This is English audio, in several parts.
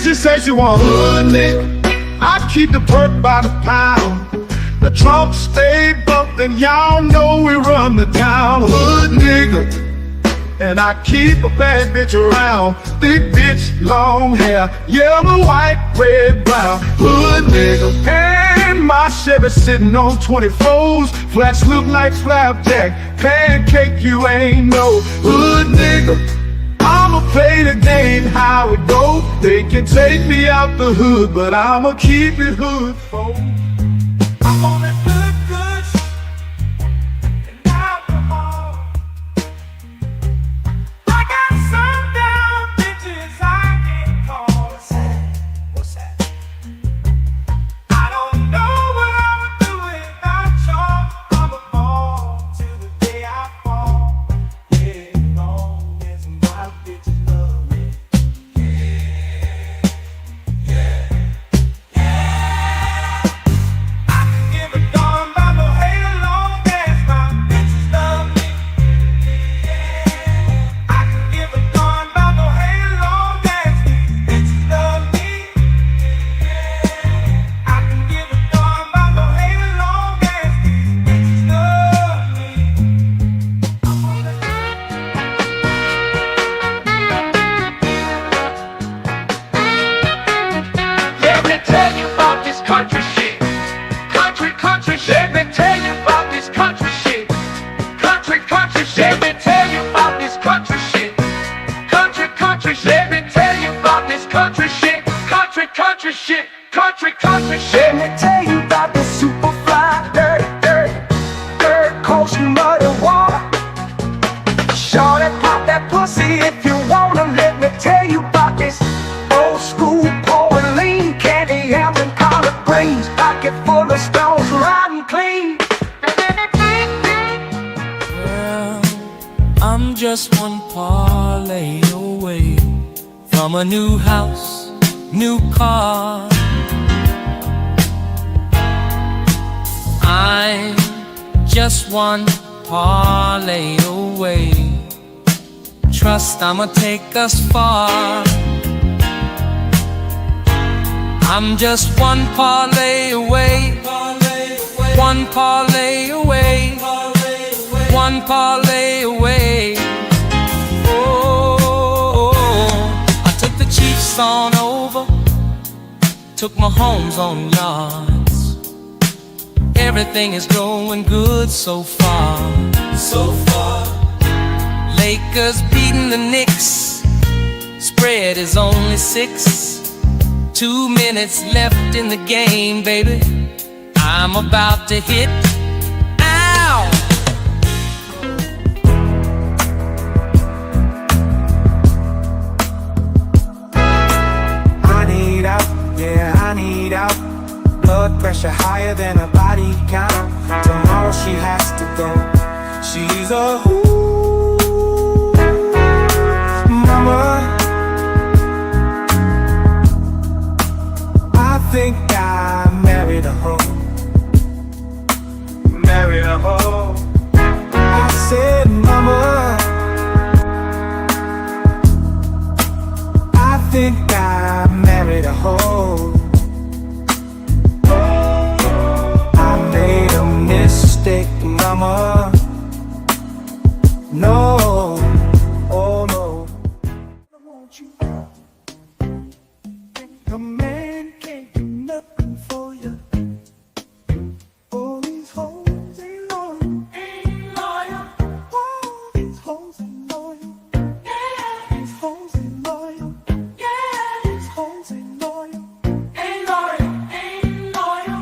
she say she want hood nigga. I keep the perk by the pound. The trunk stay bumpin', y'all know we run the town. Hood nigga. And I keep a bad bitch around. Thick bitch, long hair, yellow, white, red, brown. Hood nigga. And my Chevy sitting on 24s. Flats look like flapjack. Pancake, you ain't no hood nigga. I'ma play the game how it go. They can take me out the hood, but I'ma keep it hood, folks. I'm on that good and alcohol. I got some down bitches I can't call. What's that? I don't know what I'ma do without y'all. I'ma fall till the day I fall. Yeah, long as my bitches love me. I can give a darn about no hate long as my bitches love me. I can give a darn about no hate long as these bitches love me. I can give a darn about no hate long as these bitches love me. Let me tell you about this country shit. Country shit. Let me tell you about this country shit. Country shit. Let me tell you about this country shit. Country shit. Let me tell you about this country shit. Country shit. Country shit. Let me tell you about the super fly, dirt, coast, muddy water. Shorty, pop that pussy if you wanna. Let me tell you about this old school pouring lean, candy yams and collard greens, pocket full of stones, riding clean. Well, I'm just one parlay away from a new house, new car. I'm just one parlay away. Trust I'ma take us far. I'm just one parlay away. One parlay away. One parlay away. Oh, I took the Chiefs on over, took my homes on yards. Everything is going good so far. Lakers beating the Knicks. Spread is only 6. 2 minutes left in the game, baby. I'm about to hit. Ow! I need out, yeah, I need out. Blood pressure higher than a body count. Tomorrow she has to go. She's a mama. I think I married a hoe. Married a hoe. I said, mama, I think I married a hoe. I made a mistake, mama. No, oh no. I want you. A man can't do nothing for you. All these hoes ain't loyal. All these hoes ain't loyal. These hoes ain't loyal. These hoes ain't loyal. Ain't loyal. Ain't loyal.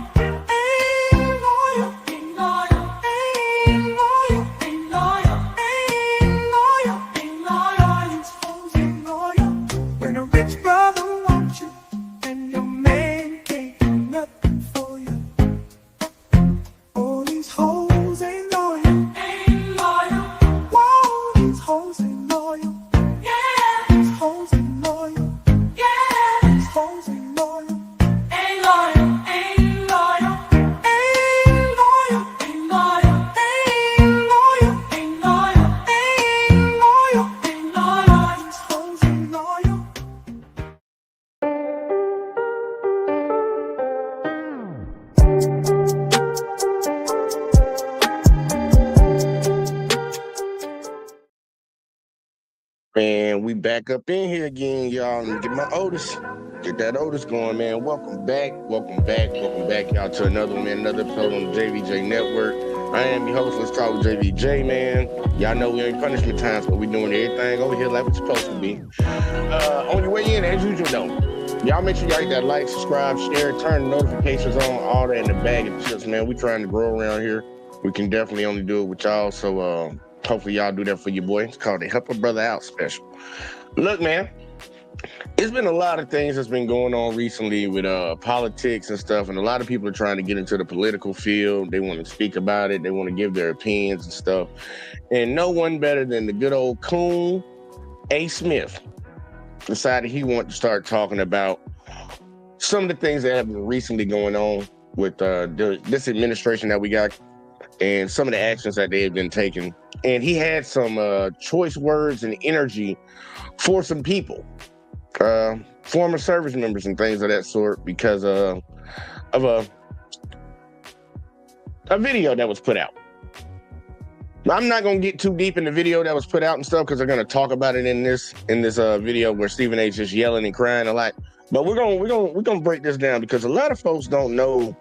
Ain't loyal. Ain't loyal. Ain't loyal. Ain't loyal. Ain't loyal. Ain't loyal. These hoes ain't loyal. When a rich brother wants you and your man can't do nothing for you. All these hoes ain't loyal. Ain't loyal. Whoa, these hoes ain't loyal. Yeah, these hoes ain't loyal. Yeah, these hoes ain't loyal. Ain't loyal. Ain't loyal. Ain't loyal. Ain't loyal. Ain't loyal. Ain't loyal. Ain't loyal. Ain't loyal. These hoes ain't loyal. we back up in here again, y'all. Let me get my Otis. Get that Otis going, man. Welcome back, y'all, to another one, man. Another episode on the JVJ Network. I am your host. Let's talk with JVJ, man. Y'all know we ain't punishment times, but we doing everything over here like it's supposed to be. On your way in, as usual, though, y'all make sure y'all hit that like, subscribe, share, turn the notifications on, all that in the bag of chips, man. We trying to grow around here. We can definitely only do it with y'all, so hopefully y'all do that for your boy. It's called the Help a Brother Out special. Look, man, it's been a lot of things that's been going on recently with politics and stuff, and a lot of people are trying to get into the political field. They want to speak about it. They want to give their opinions and stuff. And no one better than the good old Cooning A. Smith decided he wanted to start talking about some of the things that have been recently going on with this administration that we got and some of the actions that they have been taking. And he had some choice words and energy for some people, former service members and things of that sort, because of a video that was put out. I'm not gonna get too deep in the video that was put out and stuff, because they're gonna talk about it in this video where Stephen A. just yelling and crying a lot. But we're gonna break this down, because a lot of folks don't know.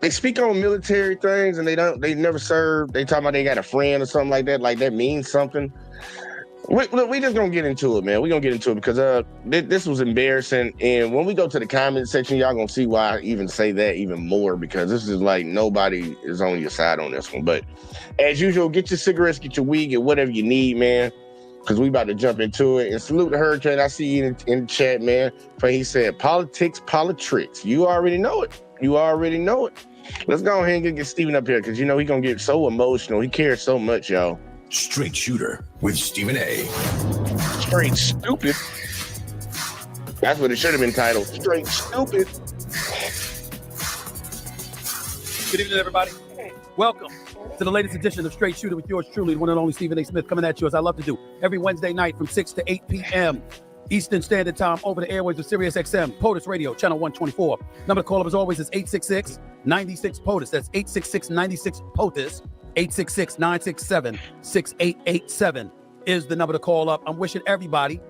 They speak on military things and they never served. They talk about they got a friend or something like that means something. We just gonna get into it, man. We're gonna get into it because this was embarrassing. And when we go to the comment section, y'all gonna see why I even say that even more, because this is like nobody is on your side on this one. But as usual, get your cigarettes, get your weed, get whatever you need, man, because we about to jump into it. And salute the Hurricane. I see you in the chat, man. For he said, politics, politricks. You already know it. You already know it. Let's go ahead and get Steven up here, because you know he's gonna get so emotional. He cares so much, y'all. Straight Shooter with Stephen A. Straight Stupid. That's what it should have been titled. Straight Stupid. Good evening, everybody. Welcome to the latest edition of Straight Shooter with yours truly, the one and only Stephen A. Smith, coming at you as I love to do every Wednesday night from 6 to 8 p.m. Eastern Standard Time over the airwaves of Sirius XM, POTUS Radio, channel 124. Number to call up as always is 866-96-POTUS. That's 866-96-POTUS. 866-967-6887 is the number to call up. I'm wishing everybody,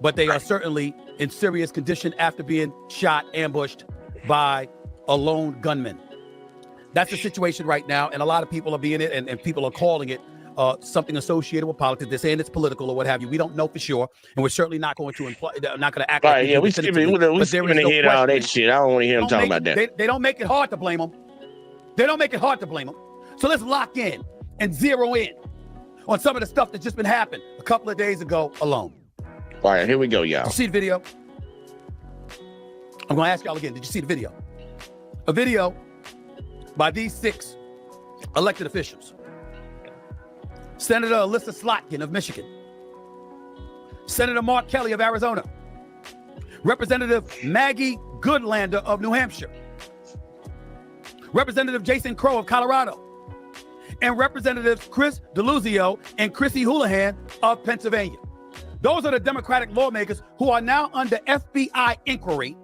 but they are certainly in serious condition after being shot, ambushed by a lone gunman. That's the situation right now, and a lot of people are being it, and people are calling it something associated with politics. They're saying it's political or what have you. We don't know for sure, and we're certainly not going to not going to act like yeah, we skipping ahead all that shit. I don't want to hear him talking about that. They don't make it hard to blame them. They don't make it hard to blame them. So let's lock in and zero in on some of the stuff that's just been happening a couple of days ago alone. All right, here we go, y'all. Did you see the video? I'm going to ask y'all again. Did you see the video? A video by these 6 elected officials. Senator Alyssa Slotkin of Michigan. Senator Mark Kelly of Arizona. Representative Maggie Goodlander of New Hampshire. Representative Jason Crow of Colorado. And Representatives Chris DeLuzio and Chrissy Houlihan of Pennsylvania. Those are the Democratic lawmakers who are now under FBI inquiry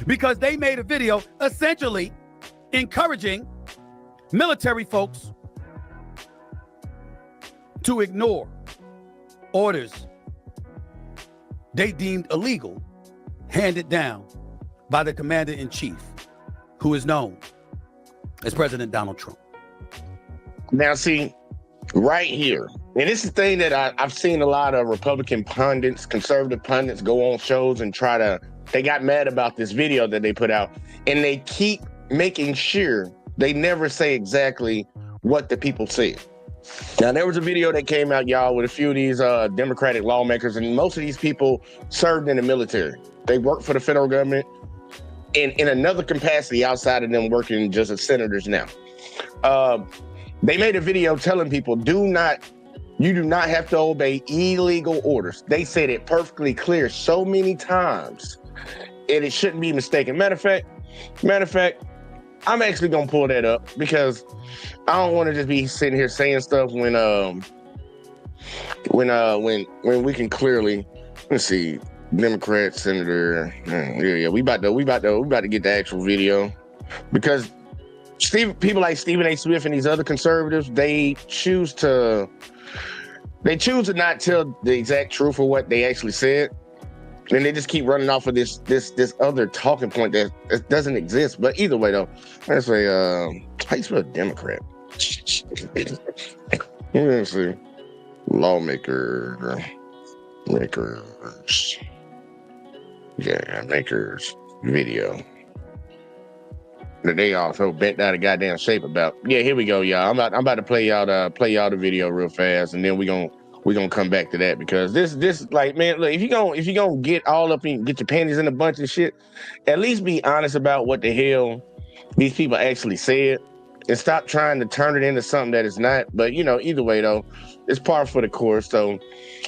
because they made a video essentially encouraging military folks to ignore orders they deemed illegal handed down by the commander-in-chief, who is known as President Donald Trump. Now, see, right here, and this is the thing that I've seen a lot of Republican pundits, conservative pundits go on shows and they got mad about this video that they put out, and they keep making sure they never say exactly what the people said. Now, there was a video that came out, y'all, with a few of these Democratic lawmakers, and most of these people served in the military. They worked for the federal government in another capacity outside of them working just as senators now. They made a video telling people, you do not have to obey illegal orders. They said it perfectly clear so many times, and it shouldn't be mistaken. Matter of fact, I'm actually gonna pull that up because I don't want to just be sitting here saying stuff when we can clearly, let's see, Democrat senator. Yeah, we about to get the actual video, because people like Stephen A. Smith and these other conservatives, they choose to They choose to not tell the exact truth of what they actually said. And they just keep running off of this other talking point that doesn't exist. But either way, though, I say, how you spell Democrat? Let's see. Makers. Yeah, makers video. That they also bent out of goddamn shape about. Yeah, here we go, y'all. I'm about to play y'all the video real fast, and then we're gonna come back to that, because this like, man, look, if you gonna get all up and get your panties in a bunch of shit, at least be honest about what the hell these people actually said, and stop trying to turn it into something that it's not. But either way though, it's par for the course. So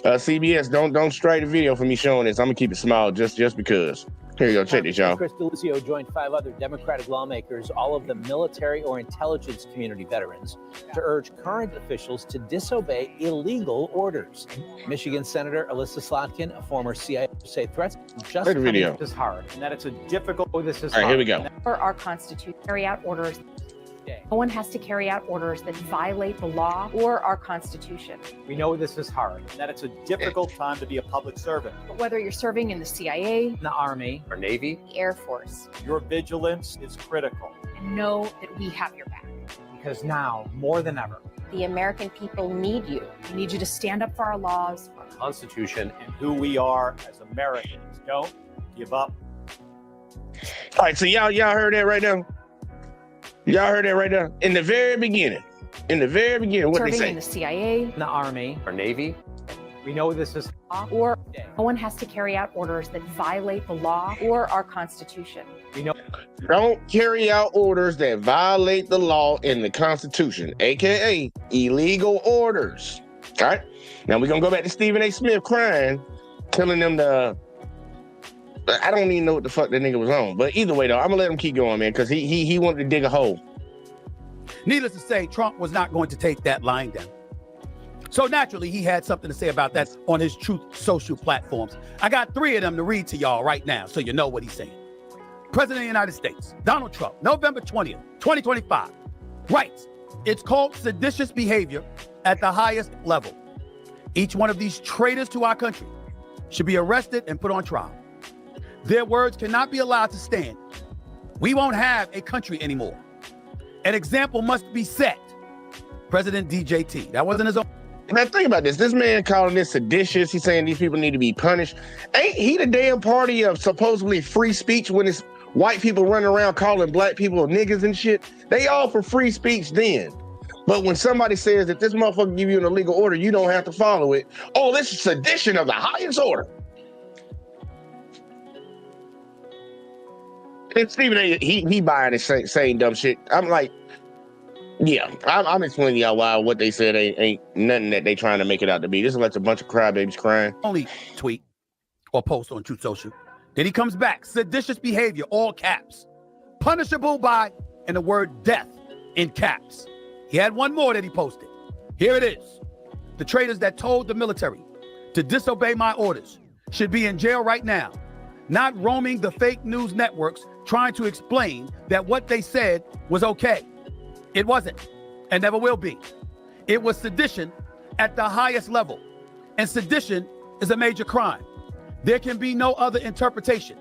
CBS, don't strike the video for me showing this. I'm gonna keep it small just because. Here you go, check this, y'all. Chris D'Elisio joined 5 other Democratic lawmakers, all of them military or intelligence community veterans, to urge current officials to disobey illegal orders. Michigan Senator Alyssa Slotkin, a former CIA, say threats just video is hard, and that it's a difficult. This is all right. Hard. Here we go. For our Constitution, carry out orders. No one has to carry out orders that violate the law or our Constitution. We know this is hard, and that it's a difficult time to be a public servant. But whether you're serving in the CIA, The Army or Navy, the Air Force, your vigilance is critical, and know that we have your back. because now more than ever, The American people need you. We need you to stand up for our laws. our Constitution and who we are as Americans. Don't give up. All right, so y'all heard that right now. Y'all heard that right now. In the very beginning, what they Serving say? in the CIA, In the Army or Navy, we know this is or no one has to carry out orders that violate the law or our Constitution. we know Don't carry out orders that violate the law in the Constitution, aka illegal orders. All right. Now we're gonna go back to Stephen A. Smith crying, telling them I don't even know what the fuck that nigga was on. But either way though, I'm gonna let him keep going, man, because he wanted to dig a hole. Needless to say, Trump was not going to take that lying down. So naturally, he had something to say about that on his Truth Social platforms. I got 3 of them to read to y'all right now so you know what he's saying. President of the United States, Donald Trump, November 20th, 2025, writes, "It's called seditious behavior at the highest level. Each one of these traitors to our country should be arrested and put on trial. Their words cannot be allowed to stand. We won't have a country anymore. An example must be set." President DJT. That wasn't his own. Now think about this. This man calling this seditious. He's saying these people need to be punished. Ain't he the damn party of supposedly free speech when it's white people running around calling black people niggas and shit? They all for free speech then. But when somebody says that this motherfucker give you an illegal order, you don't have to follow it. Oh, this is sedition of the highest order. And Stephen A., he buying this same dumb shit. I'm like, yeah, I'm explaining to y'all why what they said ain't nothing that they trying to make it out to be. This is like a bunch of crybabies crying. Only tweet or post on Truth Social. Then he comes back, seditious behavior, all caps, punishable by, and the word death in caps. He had one more that he posted. Here it is. "The traitors that told the military to disobey my orders should be in jail right now, not roaming the fake news networks trying to explain that what they said was okay. It wasn't, and never will be. It was sedition at the highest level, and sedition is a major crime. There can be no other interpretation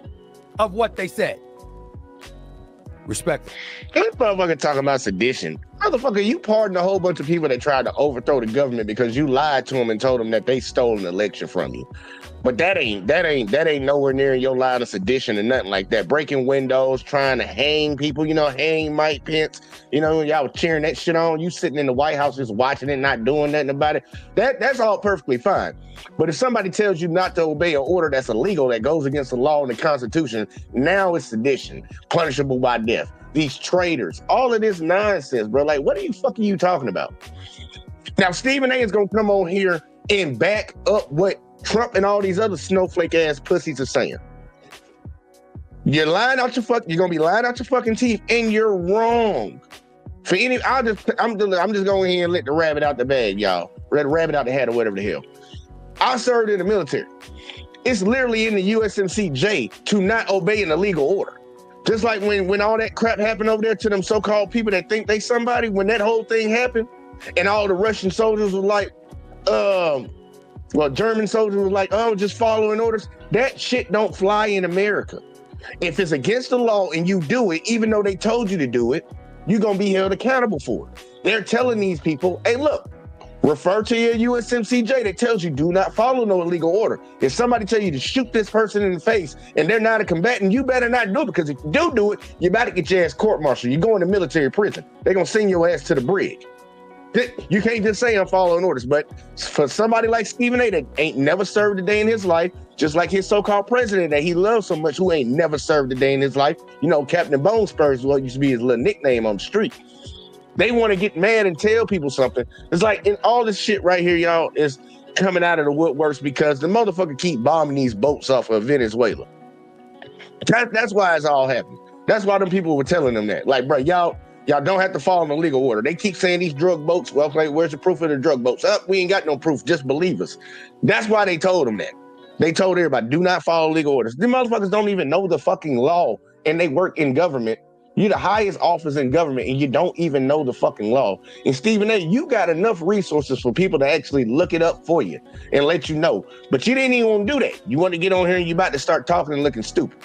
of what they said." Respect. This motherfucker talking about sedition. Motherfucker, you pardoned a whole bunch of people that tried to overthrow the government because you lied to them and told them that they stole an election from you. But that ain't nowhere near your line of sedition or nothing like that. Breaking windows, trying to hang people, hang Mike Pence. Y'all was cheering that shit on. You sitting in the White House just watching it, not doing nothing about it. That's all perfectly fine. But if somebody tells you not to obey an order that's illegal, that goes against the law and the Constitution, now it's sedition, punishable by death. These traitors, all of this nonsense, bro. Like, what are you talking about? Now, Stephen A. is going to come on here and back up what Trump and all these other snowflake ass pussies are saying. You're lying out your you're going to be lying out your fucking teeth, and you're wrong. I'm just going here and let the rabbit out the bag, y'all. Let the rabbit out the hat or whatever the hell. I served in the military. It's literally in the USMCJ to not obey an illegal order. Just like when all that crap happened over there to them so-called people that think they somebody, when that whole thing happened and all the Russian soldiers were like, German soldiers was like, oh, just following orders. That shit don't fly in America. If it's against the law and you do it, even though they told you to do it, you're going to be held accountable for it. They're telling these people, hey, look, refer to your USMCJ that tells you do not follow no illegal order. If somebody tell you to shoot this person in the face and they're not a combatant, you better not do it, because if you do it, you better get your ass court-martialed. You're going to military prison. They're going to send your ass to the brig. You can't just say I'm following orders, but for somebody like Stephen A. that ain't never served a day in his life, just like his so-called president that he loves so much, who ain't never served a day in his life, you know, Captain Bone Spurs is what used to be his little nickname on the street. They want to get mad and tell people something. It's like, in all this shit right here, y'all, is coming out of the woodworks because the motherfucker keep bombing these boats off of Venezuela. That's why it's all happening. That's why them people were telling them that. Like, bro, y'all don't have to follow the legal order. They keep saying these drug boats. Well, like, where's the proof of the drug boats? We ain't got no proof. Just believe us. That's why they told them that. They told everybody, do not follow legal orders. These motherfuckers don't even know the fucking law, and they work in government. You're the highest office in government, and you don't even know the fucking law. And Stephen A., you got enough resources for people to actually look it up for you and let you know. But you didn't even want to do that. You want to get on here and you about to start talking and looking stupid.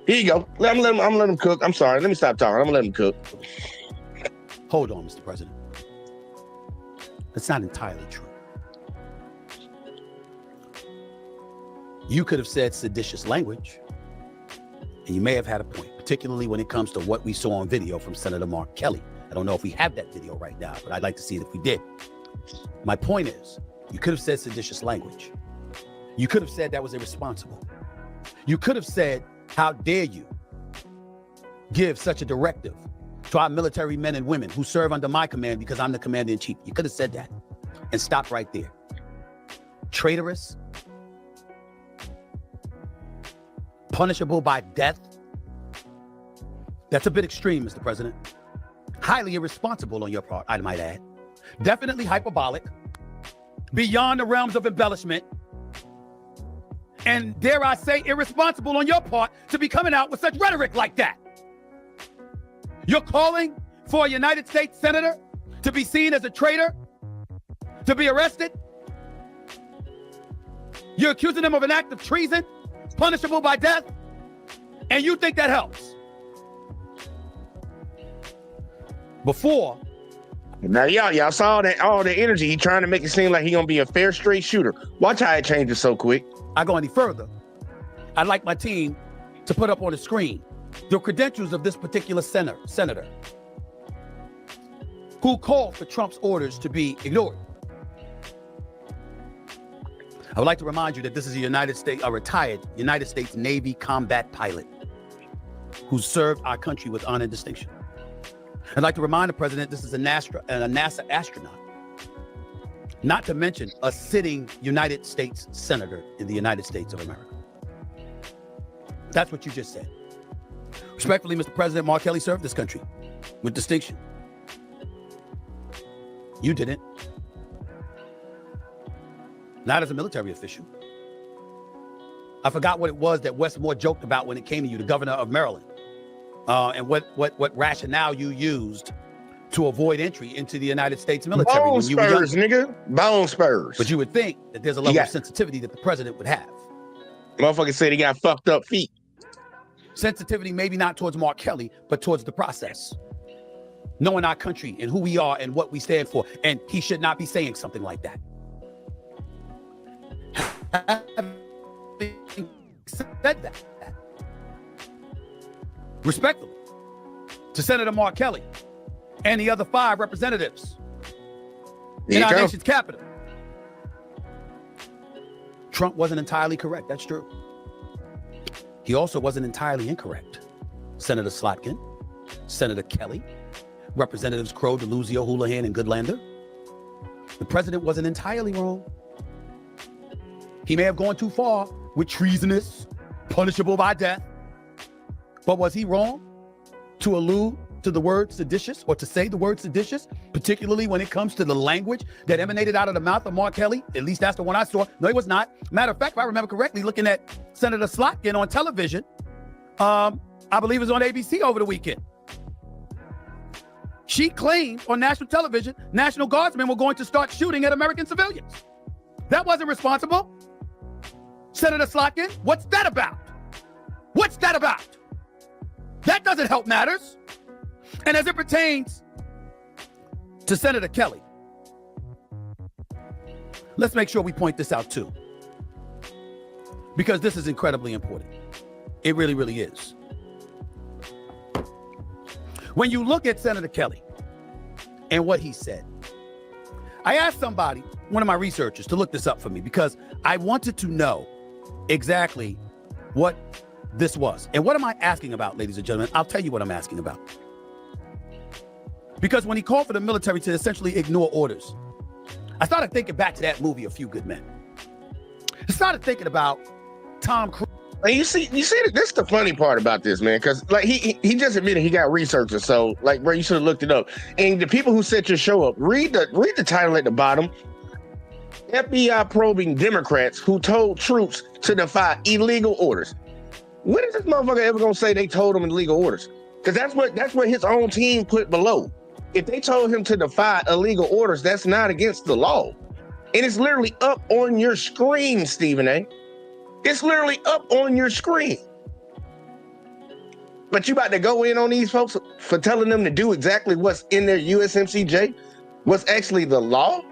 Here you go. I'm letting him cook. I'm sorry. Let me stop talking. I'm gonna let him cook. Hold on, Mr. President. That's not entirely true. You could have said seditious language, and you may have had a point, particularly when it comes to what we saw on video from Senator Mark Kelly. I don't know if we have that video right now, but I'd like to see it if we did. My point is, you could have said seditious language. You could have said that was irresponsible. You could have said, how dare you give such a directive to our military men and women who serve under my command because I'm the commander-in-chief. You could have said that and stopped right there. Traitorous, punishable by death. That's a bit extreme, Mr. President. Highly irresponsible on your part, I might add. Definitely hyperbolic, beyond the realms of embellishment, and dare I say irresponsible on your part to be coming out with such rhetoric like that. You're calling for a United States senator to be seen as a traitor, to be arrested. You're accusing him of an act of treason, punishable by death, and you think that helps. Before. Now, y'all saw that all the energy. He trying to make it seem like he gonna be a fair, straight shooter. Watch how it changes so quick. I go any further. I'd like my team to put up on the screen the credentials of this particular senator who called for Trump's orders to be ignored. I would like to remind you that this is a retired United States Navy combat pilot who served our country with honor and distinction. I'd like to remind the president this is a NASA astronaut, not to mention a sitting United States senator in the United States of America. That's what you just said. Respectfully, Mr. President, Mark Kelly served this country with distinction. You didn't. Not as a military official. I forgot what it was that Westmore joked about when it came to you, the governor of Maryland, and what rationale you used to avoid entry into the United States military. Bone spurs, nigga. Bone spurs. But you would think that there's a level of sensitivity that the president would have. Motherfucker said he got fucked up feet. Sensitivity maybe not towards Mark Kelly, but towards the process. Knowing our country and who we are and what we stand for. And he should not be saying something like that. Having said that, respectfully to Senator Mark Kelly and the other 5 representatives in our nation's capital, Trump wasn't entirely correct. That's true. He also wasn't entirely incorrect. Senator Slotkin, Senator Kelly, Representatives Crow, DeLuzio, Houlihan, and Goodlander. The president wasn't entirely wrong. He may have gone too far with treasonous, punishable by death. But was he wrong to allude to the word seditious or to say the word seditious, particularly when it comes to the language that emanated out of the mouth of Mark Kelly? At least that's the one I saw. No, he was not. Matter of fact, if I remember correctly, looking at Senator Slotkin on television, I believe it was on ABC over the weekend. She claimed on national television, National Guardsmen were going to start shooting at American civilians. That wasn't responsible. Senator Slotkin, what's that about? What's that about? That doesn't help matters. And as it pertains to Senator Kelly, let's make sure we point this out too, because this is incredibly important. It really, really is. When you look at Senator Kelly and what he said, I asked somebody, one of my researchers, to look this up for me because I wanted to know exactly what this was. And what am I asking about, ladies and gentlemen? I'll tell you what I'm asking about. Because when he called for the military to essentially ignore orders, I started thinking back to that movie, A Few Good Men. I started thinking about Tom Cruise. And you see, this is the funny part about this, man, because like he just admitted he got researchers. So like, bro, you should have looked it up. And the people who set your show up, read the title at the bottom. FBI probing Democrats who told troops to defy illegal orders. When is this motherfucker ever gonna say they told him illegal orders? Because that's what his own team put below. If they told him to defy illegal orders, that's not against the law. And it's literally up on your screen, Stephen A. It's literally up on your screen. But you about to go in on these folks for telling them to do exactly what's in their USMCJ? What's actually the law?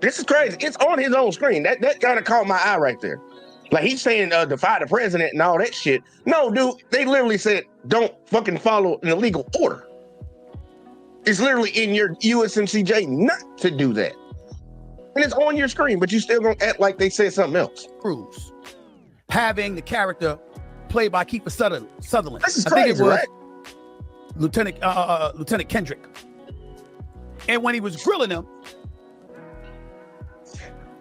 This is crazy. It's on his own screen. That kind of caught my eye right there. Like he's saying defy the president and all that shit. No, dude, they literally said don't fucking follow an illegal order. It's literally in your USMCJ not to do that. And it's on your screen, but you still gonna act like they said something else. Cruise having the character played by Kiefer Sutherland. This is I think crazy, it was right? Lieutenant Kendrick. And when he was grilling him,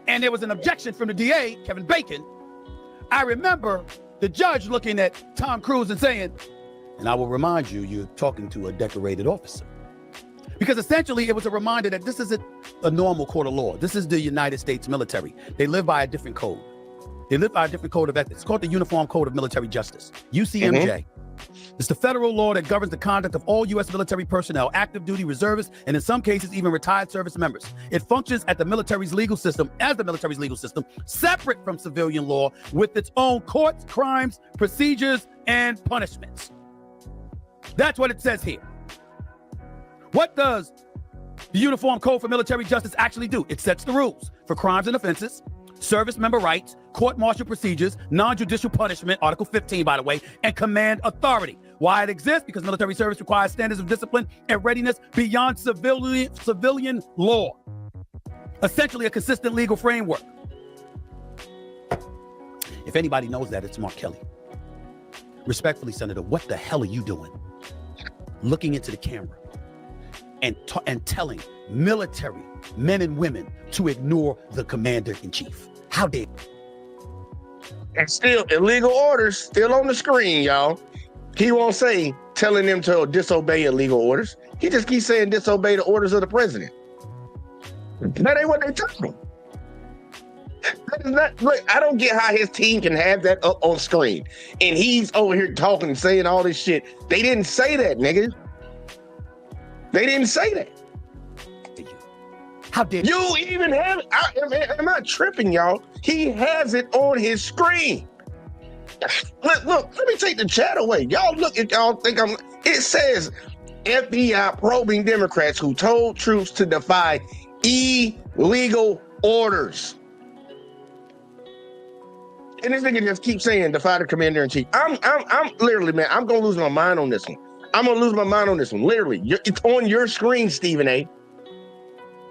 and there was an objection from the DA, Kevin Bacon, I remember the judge looking at Tom Cruise and saying, and I will remind you, you're talking to a decorated officer. Because essentially it was a reminder that this isn't a normal court of law. This is the United States military. They live by a different code. They live by a different code of ethics. It's called the Uniform Code of Military Justice, UCMJ. It's the federal law that governs the conduct of all U.S. military personnel, active duty reservists, and in some cases, even retired service members. It functions as the military's legal system, separate from civilian law, with its own courts, crimes, procedures, and punishments. That's what it says here. What does the Uniform Code for Military Justice actually do? It sets the rules for crimes and offenses, service member rights, court-martial procedures, non-judicial punishment, Article 15, by the way, and command authority. Why it exists? Because military service requires standards of discipline and readiness beyond civilian law. Essentially, a consistent legal framework. If anybody knows that, it's Mark Kelly. Respectfully, Senator, what the hell are you doing? Looking into the camera and telling military men and women to ignore the commander-in-chief. How dare you? And still, illegal orders still on the screen, y'all. He won't say telling them to disobey illegal orders. He just keeps saying disobey the orders of the president. That ain't what they told him. That is not, look, I don't get how his team can have that up on screen. And he's over here talking and saying all this shit. They didn't say that, nigga. They didn't say that. How dare you? You even have it. I'm not tripping, y'all. He has it on his screen. Look, let me take the chat away. Y'all look, if y'all think it says FBI probing Democrats who told troops to defy illegal orders. And this nigga just keeps saying defy the commander-in-chief. I'm literally, man, I'm gonna lose my mind on this one. I'm gonna lose my mind on this one. Literally, it's on your screen, Stephen A.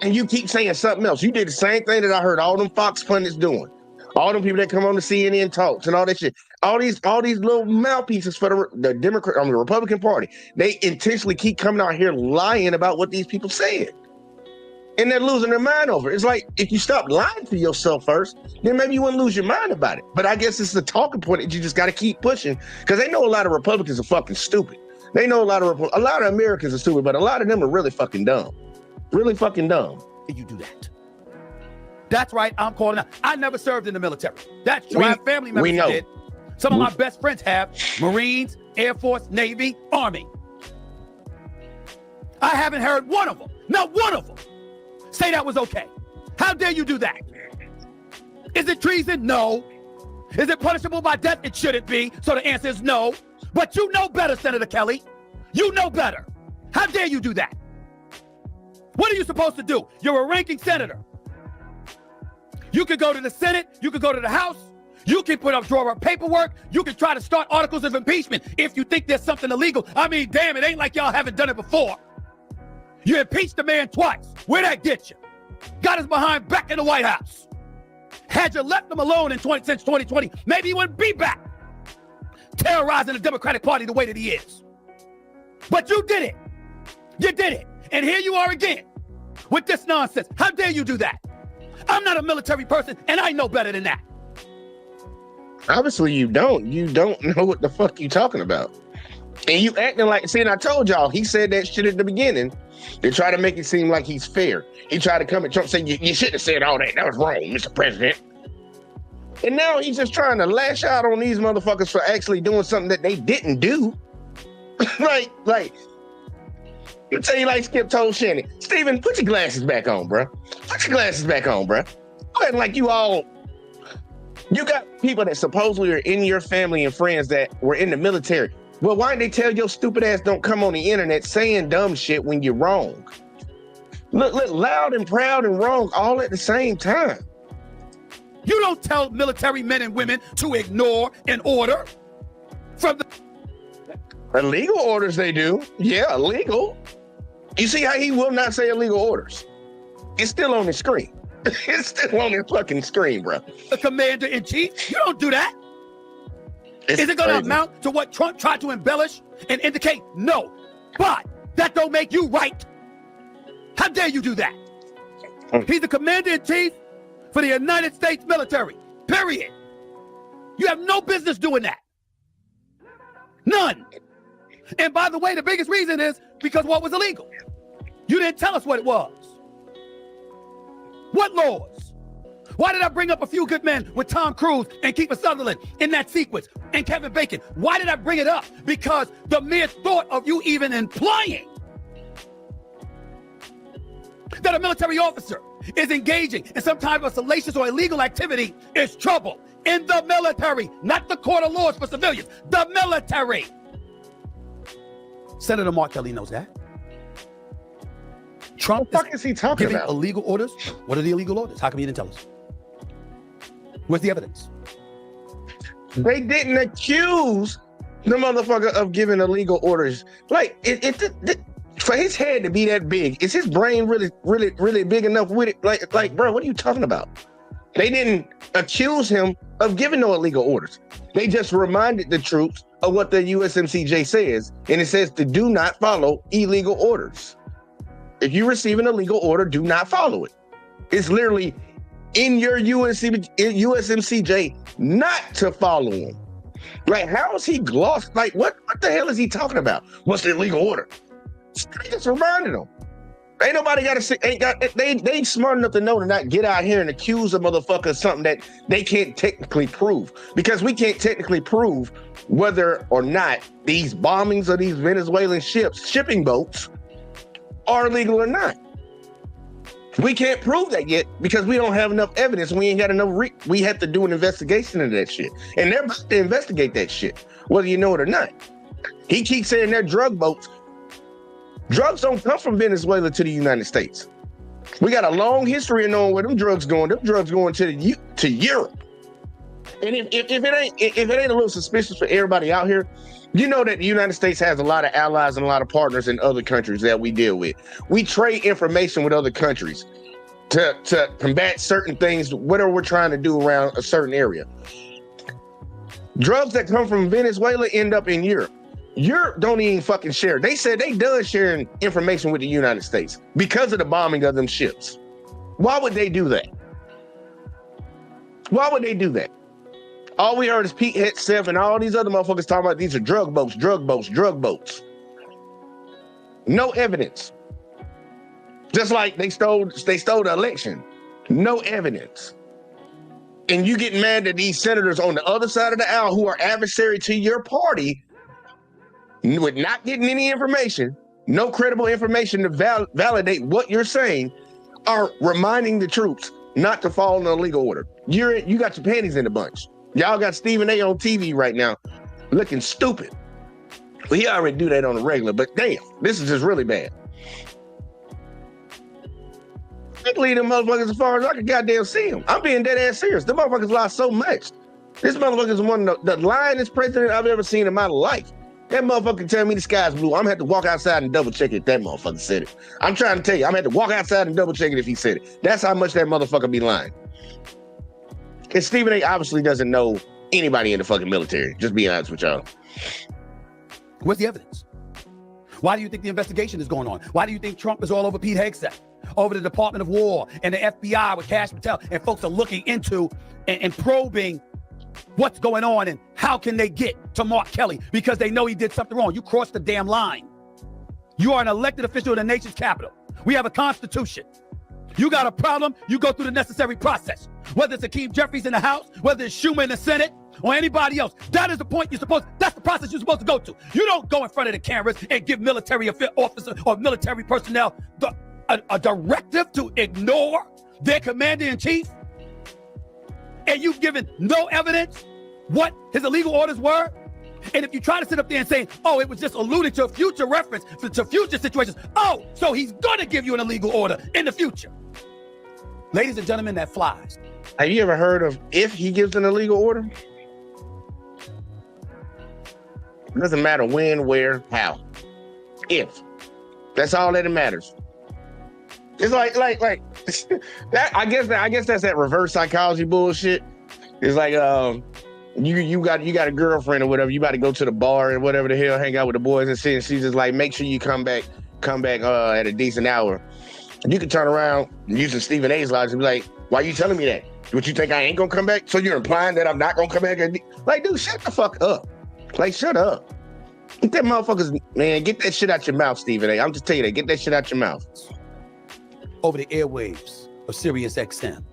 And you keep saying something else. You did the same thing that I heard all them Fox pundits doing. All them people that come on the CNN talks and all that shit. All these little mouthpieces for the Democrat, the Republican Party. They intentionally keep coming out here lying about what these people said. And they're losing their mind over it. It's like, if you stop lying to yourself first, then maybe you wouldn't lose your mind about it. But I guess it's the talking point that you just got to keep pushing, because they know a lot of Republicans are fucking stupid. They know a lot of Americans are stupid, but a lot of them are really fucking dumb. Really fucking dumb. You do that. That's right. I'm calling out. I never served in the military. That's true. I have family members who did. Some of my best friends have. Marines, Air Force, Navy, Army. I haven't heard one of them, not one of them, say that was okay. How dare you do that? Is it treason? No. Is it punishable by death? It shouldn't be. So the answer is no. But you know better, Senator Kelly. You know better. How dare you do that? What are you supposed to do? You're a ranking senator. You could go to the Senate. You could go to the House. You can draw up paperwork. You can try to start articles of impeachment if you think there's something illegal. I mean, damn, it ain't like y'all haven't done it before. You impeached the man twice. Where'd that get you? Got his behind back in the White House. Had you left him alone since 2020, maybe he wouldn't be back terrorizing the Democratic Party the way that he is. But you did it. You did it. And here you are again with this nonsense. How dare you do that? I'm not a military person, and I know better than that. Obviously, you don't. You don't know what the fuck you talking about. And you acting like, see, and I told y'all, he said that shit at the beginning to try to make it seem like he's fair. He tried to come at Trump saying, you shouldn't have said all that. That was wrong, Mr. President. And now he's just trying to lash out on these motherfuckers for actually doing something that they didn't do. like, I'll tell you like Skip told Shannon, Stephen, put your glasses back on, bro. Put your glasses back on, bro. Like you got people that supposedly are in your family and friends that were in the military. Well, why didn't they tell your stupid ass don't come on the internet saying dumb shit when you're wrong? Look loud and proud and wrong all at the same time. You don't tell military men and women to ignore an order from the illegal orders. They do. Yeah, illegal. You see how he will not say illegal orders? It's still on the screen. It's still on the fucking screen, bro. The commander-in-chief, you don't do that. It's Is it going to crazy. amount to what Trump tried to embellish and indicate? No. But that don't make you right. How dare you do that? He's the commander-in-chief for the United States military, period. You have no business doing that. None. And by the way, the biggest reason is because what was illegal? You didn't tell us what it was. What laws? Why did I bring up A Few Good Men with Tom Cruise and Kiefer Sutherland in that sequence and Kevin Bacon? Why did I bring it up? Because the mere thought of you even implying that a military officer is engaging in some type of salacious or illegal activity is trouble in the military, not the court of laws for civilians, the military. Senator Mark Kelly knows that. Trump What the fuck is he talking giving about? illegal orders. What are the illegal orders? How come you didn't tell us? Where's the evidence? They didn't accuse the motherfucker of giving illegal orders. Like, for his head to be that big, is his brain really big enough with it? Like, bro, what are you talking about? They didn't accuse him of giving no illegal orders. They just reminded the troops of what the USMCJ says, and it says to do not follow illegal orders. If you receive an illegal order, do not follow it. It's literally in your USMCJ not to follow them. Like, how is he glossed? Like, what the hell is he talking about? What's the illegal order? They just reminded them. Ain't nobody got to say, they smart enough to know to not get out here and accuse a motherfucker of something that they can't technically prove. Because we can't technically prove whether or not these bombings of these Venezuelan shipping boats are illegal or not. We can't prove that yet because we don't have enough evidence. We ain't got enough. We have to do an investigation into that shit. And they're about to investigate that shit, whether you know it or not. He keeps saying they're drug boats. Drugs don't come from Venezuela to the United States. We got a long history of knowing where them drugs going. Them drugs going to Europe. And if it ain't a little suspicious for everybody out here, you know that the United States has a lot of allies and a lot of partners in other countries that we deal with. We trade information with other countries to combat certain things, whatever we're trying to do around a certain area. Drugs that come from Venezuela end up in Europe. Europe don't even fucking share. They said they done sharing information with the United States because of the bombing of them ships. Why would they do that? Why would they do that? All we heard is Pete Hegseth and all these other motherfuckers talking about these are drug boats. No evidence. Just like they stole the election. No evidence. And you get mad that these senators on the other side of the aisle who are adversary to your party with not getting any information, no credible information to validate what you're saying, are reminding the troops not to follow an illegal order. You got your panties in a bunch. Y'all got Stephen A on TV right now looking stupid. But he already do that on the regular, but damn, this is just really bad. I can leave them motherfuckers as far as I can goddamn see them. I'm being dead ass serious. The motherfuckers lie so much. This motherfucker is one of the lyingest president I've ever seen in my life. That motherfucker tell me the sky's blue. I'm gonna have to walk outside and double check it if that motherfucker said it. I'm trying to tell you, I'm gonna have to walk outside and double check it if he said it. That's how much that motherfucker be lying. And Stephen A obviously doesn't know anybody in the fucking military. Just be honest with y'all. Where's the evidence? Why do you think the investigation is going on? Why do you think Trump is all over Pete Hegseth, over the Department of War and the FBI with Kash Patel, and folks are looking into and probing what's going on and how can they get to Mark Kelly because they know he did something wrong. You crossed the damn line. You are an elected official in the nation's capital. We have a constitution. You got a problem, you go through the necessary process. Whether it's Akeem Jeffries in the House, whether it's Schumer in the Senate, or anybody else. That is the point that's the process you're supposed to go to. You don't go in front of the cameras and give military officers or military personnel a directive to ignore their commander-in-chief. And you've given no evidence what his illegal orders were. And if you try to sit up there and say, oh, it was just alluding to a future reference to future situations. Oh, so he's going to give you an illegal order in the future. Ladies and gentlemen, that flies. Have you ever heard of if he gives an illegal order? It doesn't matter when, where, how. If. That's all that matters. It's like that. I guess that's that reverse psychology bullshit. It's like you got a girlfriend or whatever. You about to go to the bar and whatever the hell, hang out with the boys and shit. And she's just like, make sure you come back at a decent hour. And you can turn around using Stephen A's logic and be like, why you telling me that? What, you think I ain't gonna come back? So you're implying that I'm not gonna come back? Like, dude, shut the fuck up. Like, shut up. Get that motherfuckers, man, get that shit out your mouth, Stephen A. I'm just telling you that. Get that shit out your mouth. Over the airwaves of Sirius XM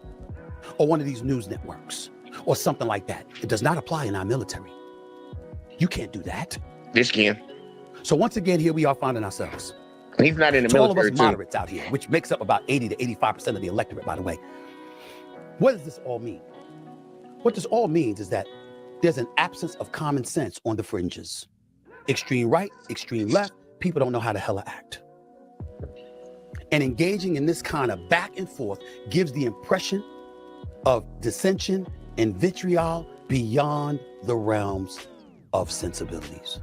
or one of these news networks or something like that. It does not apply in our military. You can't do that. This can. So once again, here we are finding ourselves. He's not in the to military, all of us moderates out here, which makes up about 80 to 85% of the electorate, by the way. What does this all mean? What this all means is that there's an absence of common sense on the fringes. Extreme right, extreme left, people don't know how the hell to act. And engaging in this kind of back and forth gives the impression of dissension and vitriol beyond the realms of sensibilities.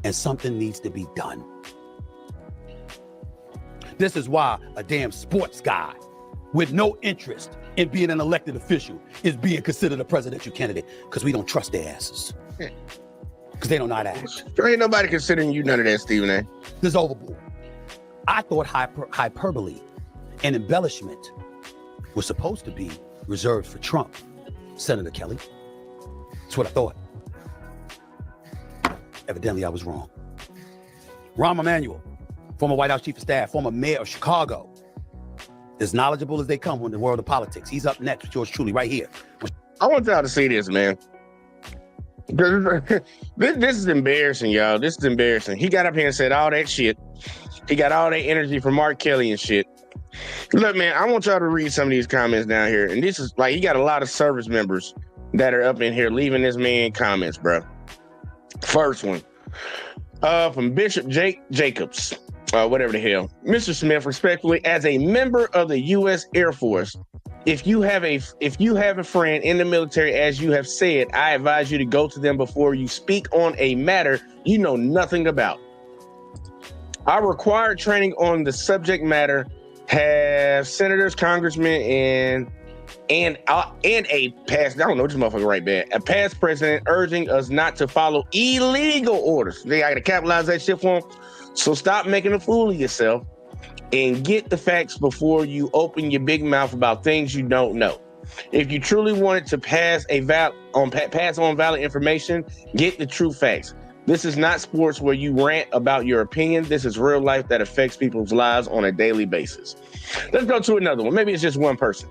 And something needs to be done. This is why a damn sports guy with no interest in being an elected official is being considered a presidential candidate, because we don't trust their asses. Because they don't know how to act. There ain't nobody considering you none of that, Stephen A. This is overboard. I thought hyperbole and embellishment was supposed to be reserved for Trump, Senator Kelly. That's what I thought. Evidently, I was wrong. Rahm Emanuel, former White House Chief of Staff, former mayor of Chicago, as knowledgeable as they come in the world of politics. He's up next with yours truly right here. I want y'all to see this, man. This is embarrassing, y'all. This is embarrassing. He got up here and said all that shit. He got all that energy from Mark Kelly and shit. Look, man, I want y'all to read some of these comments down here. And this is like, he got a lot of service members that are up in here leaving this man comments, bro. First one, from Bishop Jacobs, whatever the hell. Mr. Smith, respectfully, as a member of the U.S. Air Force, if you have a friend in the military, as you have said, I advise you to go to them before you speak on a matter you know nothing about. Our required training on the subject matter have senators, congressmen, and a past, I don't know, this motherfucker right bad, a past president urging us not to follow illegal orders. They gotta capitalize that shit for them. So stop making a fool of yourself and get the facts before you open your big mouth about things you don't know. If you truly wanted to pass on valid information, get the true facts. This is not sports where you rant about your opinion. This is real life that affects people's lives on a daily basis. Let's go to another one. Maybe it's just one person.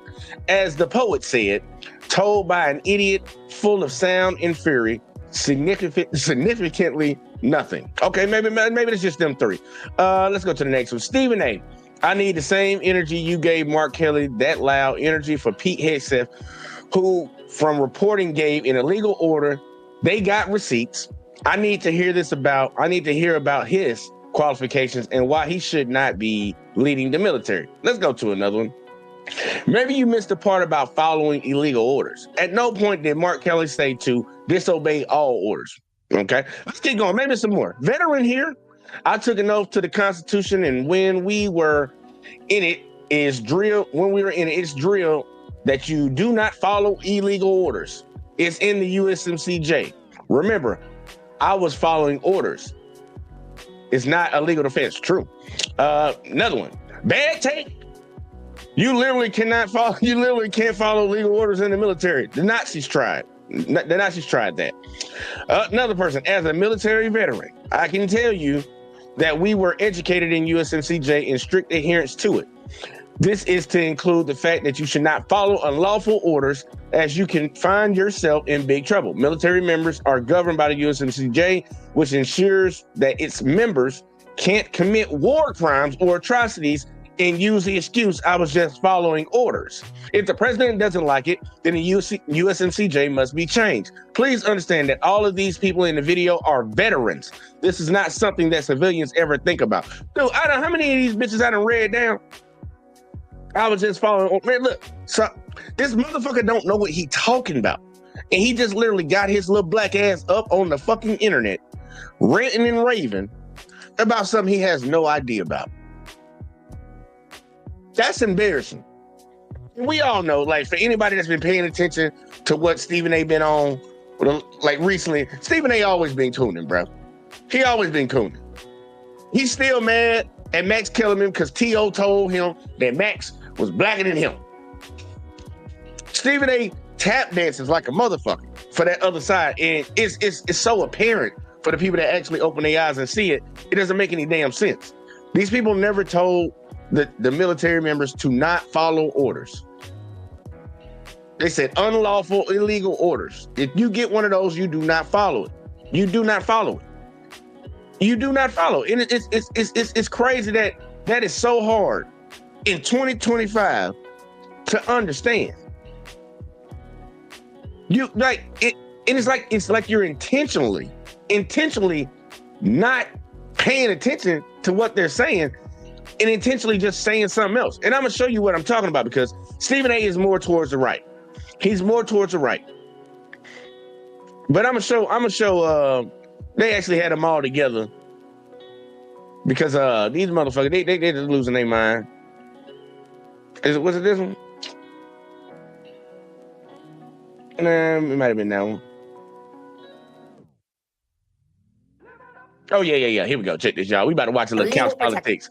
As the poet said, told by an idiot full of sound and fury, significantly nothing. Okay, maybe it's just them three. Let's go to the next one. Stephen A. I need the same energy you gave Mark Kelly, that loud energy for Pete Hegseth, who from reporting gave an illegal order. They got receipts. I need to hear about his qualifications and why he should not be leading the military. Let's go to another one. Maybe you missed the part about following illegal orders. At no point did Mark Kelly say to disobey all orders. Okay, let's keep going. Maybe some more. Veteran here. I took an oath to the Constitution, and when we were in it, it's drill that you do not follow illegal orders. It's in the USMCJ. Remember, I was following orders. It's not a legal defense. True. Another one. Bad take. You literally can't follow legal orders in the military. The Nazis tried that. Another person, as a military veteran, I can tell you that we were educated in USMCJ in strict adherence to it. This is to include the fact that you should not follow unlawful orders, as you can find yourself in big trouble. Military members are governed by the USMCJ, which ensures that its members can't commit war crimes or atrocities and use the excuse, I was just following orders. If the president doesn't like it, then the USMCJ must be changed. Please understand that all of these people in the video are veterans. This is not something that civilians ever think about. Dude, I don't know how many of these bitches I done read down. I was just following. Man, look, so this motherfucker don't know what he talking about. And he just literally got his little black ass up on the fucking internet, ranting and raving about something he has no idea about. That's embarrassing. We all know, like, for anybody that's been paying attention to what Stephen A. been on, like recently, Stephen A. always been cooning, bro. He always been cooning. He's still mad at Max Kellerman because T.O. told him that Max was blacker than him. Stephen A. tap dances like a motherfucker for that other side, and it's so apparent for the people that actually open their eyes and see it. It doesn't make any damn sense. These people never told the military members to not follow orders. They said unlawful, illegal orders. If you get one of those, you do not follow it. You do not follow it. You do not follow it. And it's crazy that is so hard in 2025 to understand. You like it, and it's like you're intentionally not paying attention to what they're saying and intentionally just saying something else. And I'm gonna show you what I'm talking about, because Stephen A. is more towards the right. He's more towards the right. But I'm gonna show they actually had them all together, because these motherfuckers, they just losing their mind. Was it this one? Nah, it might have been that one. Oh, yeah. Here we go. Check this, y'all. We about to watch a little couch politics.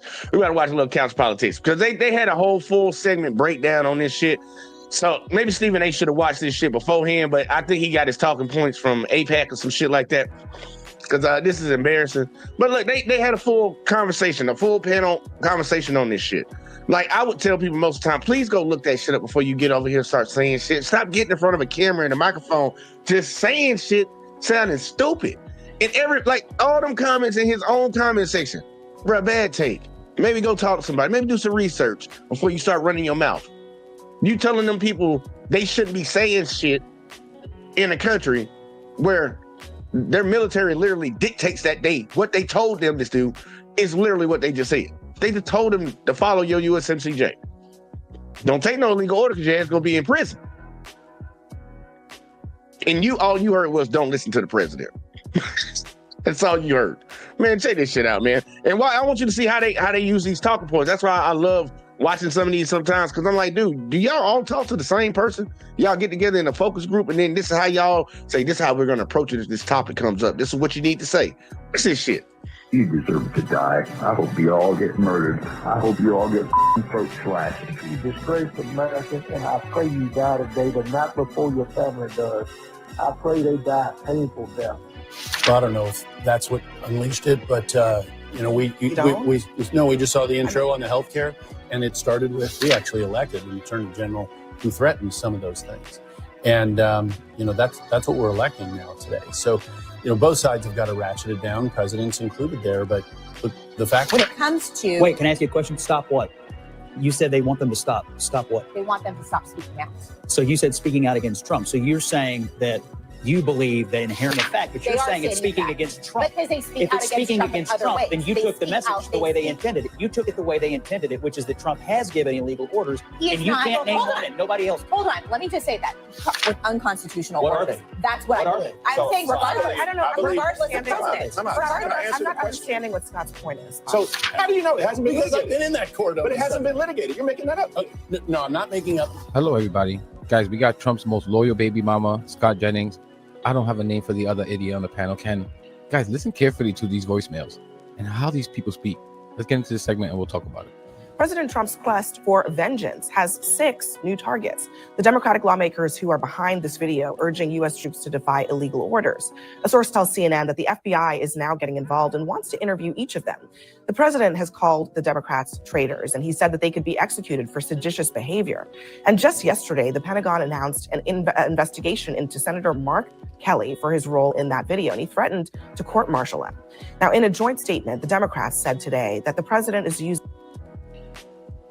Because they had a whole full segment breakdown on this shit. So maybe Stephen A. should have watched this shit beforehand, but I think he got his talking points from APAC or some shit like that. Because this is embarrassing. But look, they had a full panel conversation on this shit. Like, I would tell people most of the time, please go look that shit up before you get over here and start saying shit. Stop getting in front of a camera and a microphone, just saying shit sounding stupid. And all them comments in his own comment section, bro, bad take. Maybe go talk to somebody. Maybe do some research before you start running your mouth. You telling them people they shouldn't be saying shit in a country where their military literally dictates that what they told them to do is literally what they just said. They just told them to follow your USMCJ. Don't take no illegal order because your ass gonna be in prison. And all you heard was, don't listen to the president. That's all you heard. Man, check this shit out, man. And I want you to see how they use these talking points. That's why I love watching some of these sometimes, because I'm like, dude, do y'all all talk to the same person? Y'all get together in a focus group, and then this is how y'all say, this is how we're going to approach it if this topic comes up. This is what you need to say. What's this shit? You deserve to die. I hope you all get murdered. I hope you all get throat slashed. You disgrace America, and I pray you die today, but not before your family does. I pray they die a painful death. Well, I don't know if that's what unleashed it, but we just saw the intro on the healthcare, and it started with, we actually elected an attorney general who threatened some of those things. And, that's what we're electing now today. So, both sides have got to ratchet it down, presidents included there. But the fact when it comes to... Wait, can I ask you a question? Stop what? You said they want them to stop. Stop what? They want them to stop speaking out. So you said speaking out against Trump. So you're saying that you believe that inherent fact, but you're saying it's speaking against Trump. Because they speak if out it's speaking against Trump, then you took the message the way they intended it. You took it the way they intended it, which is that Trump has given illegal orders, and you can't name one and nobody else. Hold on, let me just say that. With unconstitutional What orders. Are they? That's what I believe. I'm saying regardless. I don't know. Regardless of president. I'm not understanding what Scott's point is. So how do you know it hasn't been because litigated? I've been in that court. But it hasn't been litigated. You're making that up. No, I'm not making up. Hello, everybody. Guys, we got Trump's most loyal baby mama, Scott Jennings. I don't have a name for the other idiot on the panel. Guys, listen carefully to these voicemails and how these people speak. Let's get into this segment and we'll talk about it. President Trump's quest for vengeance has 6 new targets. The Democratic lawmakers who are behind this video urging U.S. troops to defy illegal orders. A source tells CNN that the FBI is now getting involved and wants to interview each of them. The president has called the Democrats traitors, and he said that they could be executed for seditious behavior. And just yesterday, the Pentagon announced an investigation into Senator Mark Kelly for his role in that video, and he threatened to court-martial him. Now, in a joint statement, the Democrats said today that the president is using...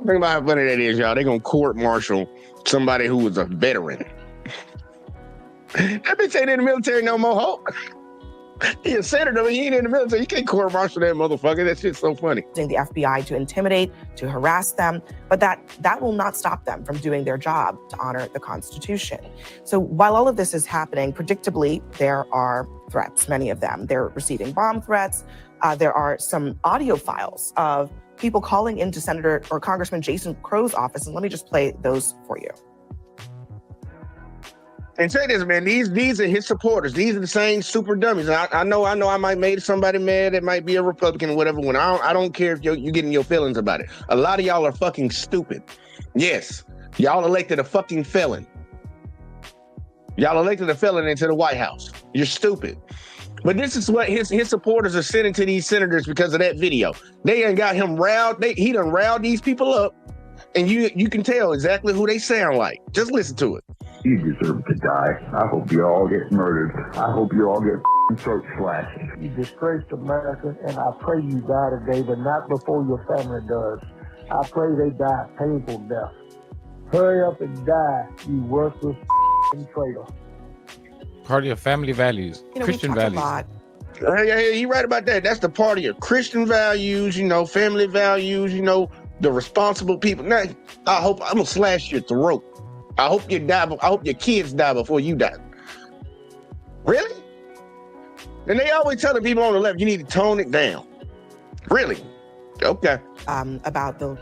Think about how funny that is, y'all. They're going to court-martial somebody who was a veteran. That bitch ain't in the military no more, ho. He a senator, but he ain't in the military. You can't court-martial that motherfucker. That shit's so funny. The FBI to intimidate, to harass them, but that will not stop them from doing their job to honor the Constitution. So while all of this is happening, predictably, there are threats, many of them. They're receiving bomb threats. There are some audio files of people calling into Senator or Congressman Jason Crow's office. And let me just play those for you. And say this, man, these are his supporters. These are the same super dummies. And I know I might make somebody mad. It might be a Republican or whatever. When I don't care if you're getting your feelings about it. A lot of y'all are fucking stupid. Yes, y'all elected a fucking felon. Y'all elected a felon into the White House. You're stupid. But this is what his supporters are sending to these senators because of that video. They ain't got him riled. He done riled these people up. And you can tell exactly who they sound like. Just listen to it. You deserve to die. I hope you all get murdered. I hope you all get throat slashed. You disgraced America, and I pray you die today, but not before your family does. I pray they die a painful death. Hurry up and die, you worthless traitor. Party of family values, Christian values. Yeah, you're right about that. That's the party of Christian values, family values, the responsible people. Now, I'm gonna slash your throat. I hope you die. I hope your kids die before you die. Really? And they always telling people on the left, you need to tone it down. Really? Okay. About the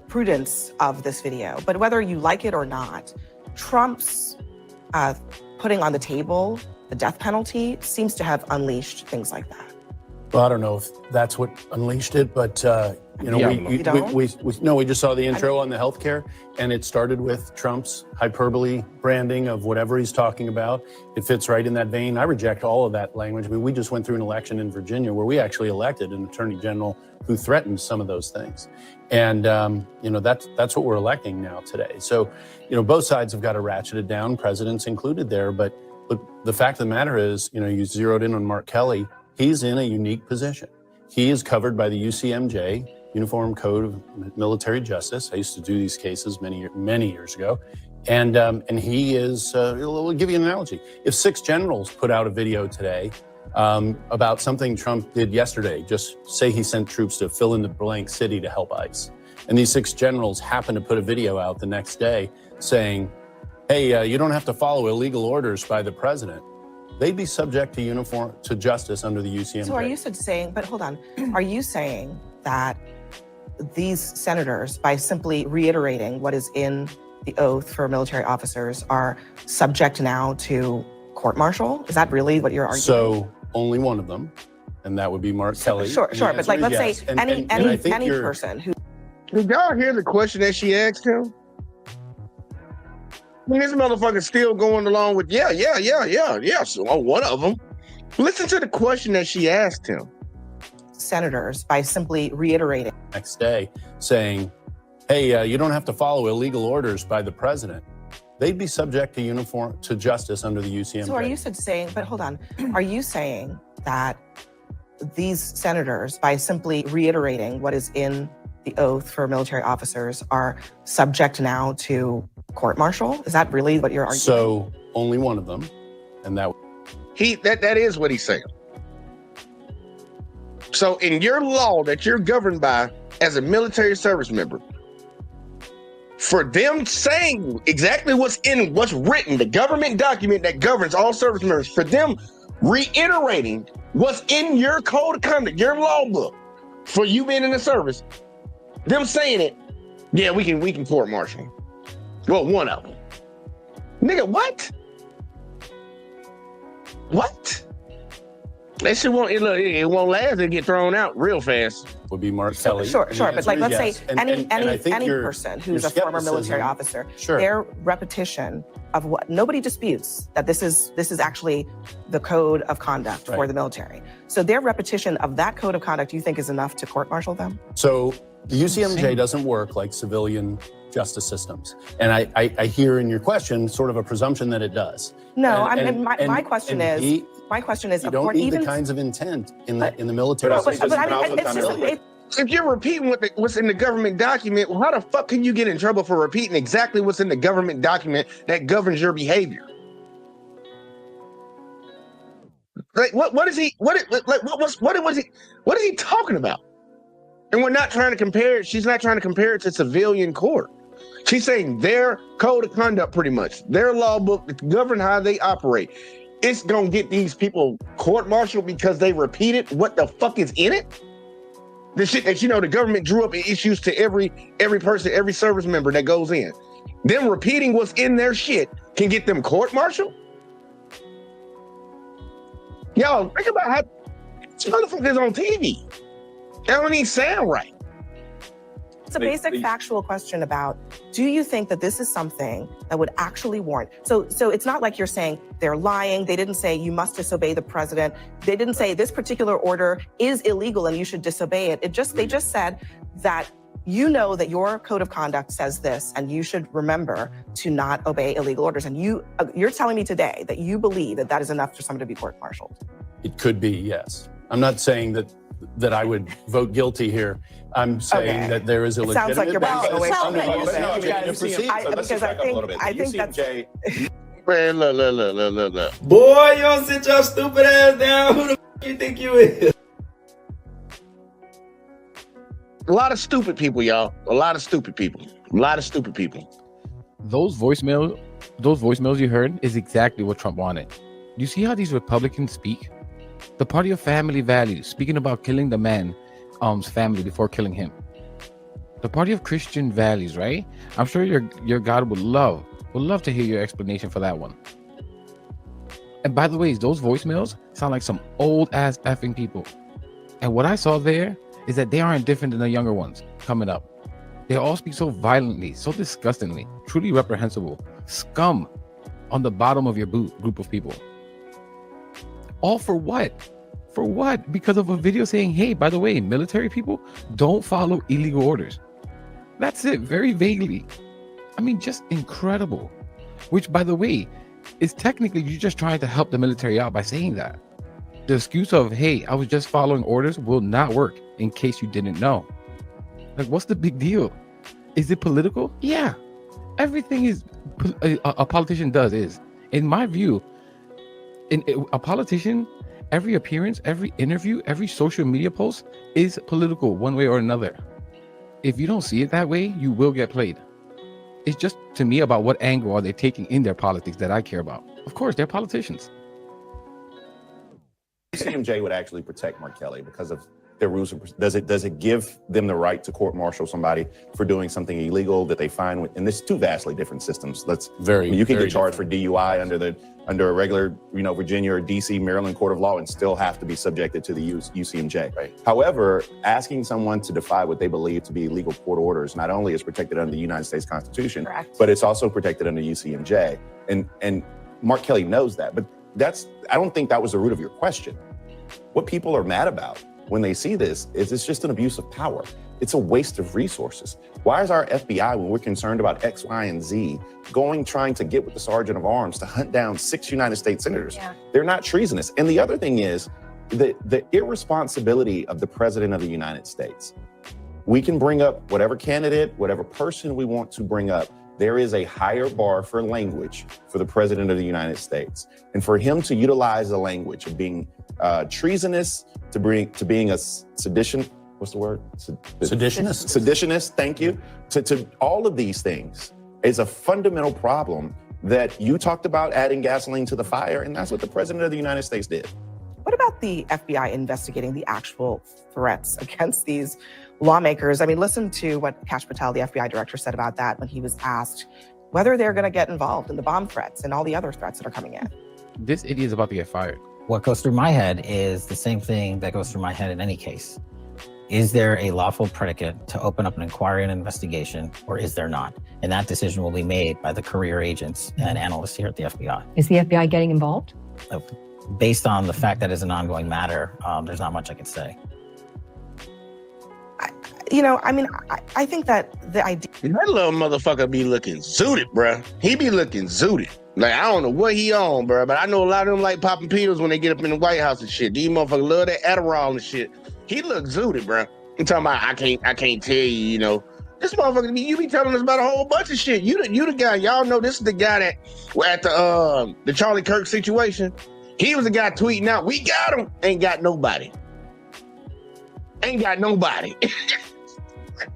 prudence of this video, but whether you like it or not, Trump's putting on the table the death penalty seems to have unleashed things like that. Well, I don't know if that's what unleashed it, but we just saw the intro on the healthcare, and it started with Trump's hyperbole branding of whatever he's talking about. It fits right in that vein. I reject all of that language. I mean, we just went through an election in Virginia where we actually elected an attorney general who threatened some of those things, and that's what we're electing now today. So, both sides have got to ratchet it down, presidents included there. But the fact of the matter is, you zeroed in on Mark Kelly. He's in a unique position. He is covered by the UCMJ, Uniform Code of Military Justice. I used to do these cases many years ago. And he is, we'll give you an analogy. If 6 generals put out a video today about something Trump did yesterday, just say he sent troops to fill in the blank city to help ICE. And these 6 generals happen to put a video out the next day saying, hey, you don't have to follow illegal orders by the president. They'd be subject to justice under the UCMJ. So are you saying, but hold on, are you saying that these senators, by simply reiterating what is in the oath for military officers, are subject now to court-martial? Is that really what you're arguing? So only one of them, and that would be Mark Kelly. Sure, but let's say any person who... Did y'all hear the question that she asked him? I mean, this motherfucker's still going along with, yeah. So one of them. Listen to the question that she asked him. Senators, by simply reiterating. Next day saying, hey, you don't have to follow illegal orders by the president. they'd be subject to justice under the UCMJ. So are you saying, but hold on, are you saying that these senators, by simply reiterating what is in the oath for military officers, are subject now to court-martial? Is that really what you're arguing? So only one of them, and that is what he's saying. So in your law that you're governed by as a military service member, for them saying exactly what's written, the government document that governs all service members, for them reiterating what's in your code of conduct, your law book, for you being in the service, them saying it, yeah, we can court martial. Well, one of them. Nigga, what? What? That shit it won't last and get thrown out real fast. Would be Mark Kelly. Sure, but like, let's say any and person who's a former military officer, their repetition of what nobody disputes that this is actually the code of conduct for the military. So their repetition of that code of conduct, you think is enough to court-martial them? So the UCMJ doesn't work like civilian justice systems, and I hear in your question sort of a presumption that it does. No, my question is. My question is, you don't need the kinds of intent in the military. If you're repeating what's in the government document, well, how the fuck can you get in trouble for repeating exactly what's in the government document that governs your behavior? Like what is he talking about? And we're not trying to compare it. She's not trying to compare it to civilian court. She's saying their code of conduct, pretty much, their law book that govern how they operate. It's gonna get these people court-martialed because they repeated what the fuck is in it? The shit that, the government drew up in issues to every person, every service member that goes in. Them repeating what's in their shit can get them court-martialed? Y'all, think about how this motherfucker is on TV. That don't even sound right. It's a basic factual question about, do you think that this is something that would actually warrant? So it's not like you're saying they're lying. They didn't say you must disobey the president. They didn't say this particular order is illegal and you should disobey it. They just said that you know that your code of conduct says this and you should remember to not obey illegal orders. And you're telling me today that you believe that that is enough for someone to be court-martialed. It could be, yes. I'm not saying that I would vote guilty here. I'm saying that there is a legitimate... It sounds like you're backing away from it. Because I think that's... Man, look. Boy, you don't sit your stupid ass down. Who the f*** you think you is? A lot of stupid people, y'all. A lot of stupid people. Those voicemails you heard is exactly what Trump wanted. You see how these Republicans speak? The party of family values, speaking about killing the man's family before killing him. The party of Christian values, right? I'm sure your God would love to hear your explanation for that one. And by the way, those voicemails sound like some old ass effing people. And what I saw there is that they aren't different than the younger ones coming up. They all speak so violently, so disgustingly, truly reprehensible, scum on the bottom of your group of people. All for what? For what? Because of a video saying, hey, by the way, military people don't follow illegal orders. That's it, very vaguely. I mean, just incredible. Which, by the way, is technically you're just trying to help the military out by saying that. The excuse of, hey, I was just following orders will not work, in case you didn't know. Like, what's the big deal? Is it political? Yeah. Everything is a politician does is. In my view, a politician, every appearance, every interview, every social media post is political one way or another. If you don't see it that way, you will get played. It's just, to me, about what angle are they taking in their politics that I care about. Of course, they're politicians. UCMJ would actually protect Mark Kelly because of their rules. Does it give them the right to court-martial somebody for doing something illegal that they find? And there's two vastly different systems. You can get charged for DUI under a regular, Virginia or DC, Maryland court of law and still have to be subjected to the UCMJ. Right. However, asking someone to defy what they believe to be illegal court orders not only is protected under the United States Constitution, correct, but it's also protected under UCMJ. And Mark Kelly knows that. But I don't think that was the root of your question. What people are mad about when they see this is it's just an abuse of power. It's a waste of resources. Why is our FBI, when we're concerned about X, Y, and Z, trying to get with the Sergeant of Arms to hunt down 6 United States senators? Yeah. They're not treasonous. And the other thing is the irresponsibility of the President of the United States. We can bring up whatever candidate, whatever person we want to bring up. There is a higher bar for language for the President of the United States. And for him to utilize the language of being treasonous, to being a sedition, what's the word? Seditionist. Seditionist, thank you. To all of these things is a fundamental problem that you talked about adding gasoline to the fire, and that's what the President of the United States did. What about the FBI investigating the actual threats against these lawmakers? I mean, listen to what Kash Patel, the FBI director, said about that when he was asked whether they're going to get involved in the bomb threats and all the other threats that are coming in. This idiot is about to get fired. What goes through my head is the same thing that goes through my head in any case. Is there a lawful predicate to open up an inquiry and investigation, or is there not? And that decision will be made by the career agents and analysts here at the FBI. Is the FBI getting involved? Based on the fact that it's an ongoing matter, there's not much I can say. I think that the idea... That little motherfucker be looking zooted, bruh. He be looking zooted. Like, I don't know what he on, bruh, but I know a lot of them like popping pills when they get up in the White House and shit. These motherfuckers love that Adderall and shit. He look zooted, bruh. I'm talking about, I can't tell you, this motherfucker, you be telling us about a whole bunch of shit. You the guy, y'all know this is the guy that, at the Charlie Kirk situation, he was the guy tweeting out, we got him, ain't got nobody. Ain't got nobody.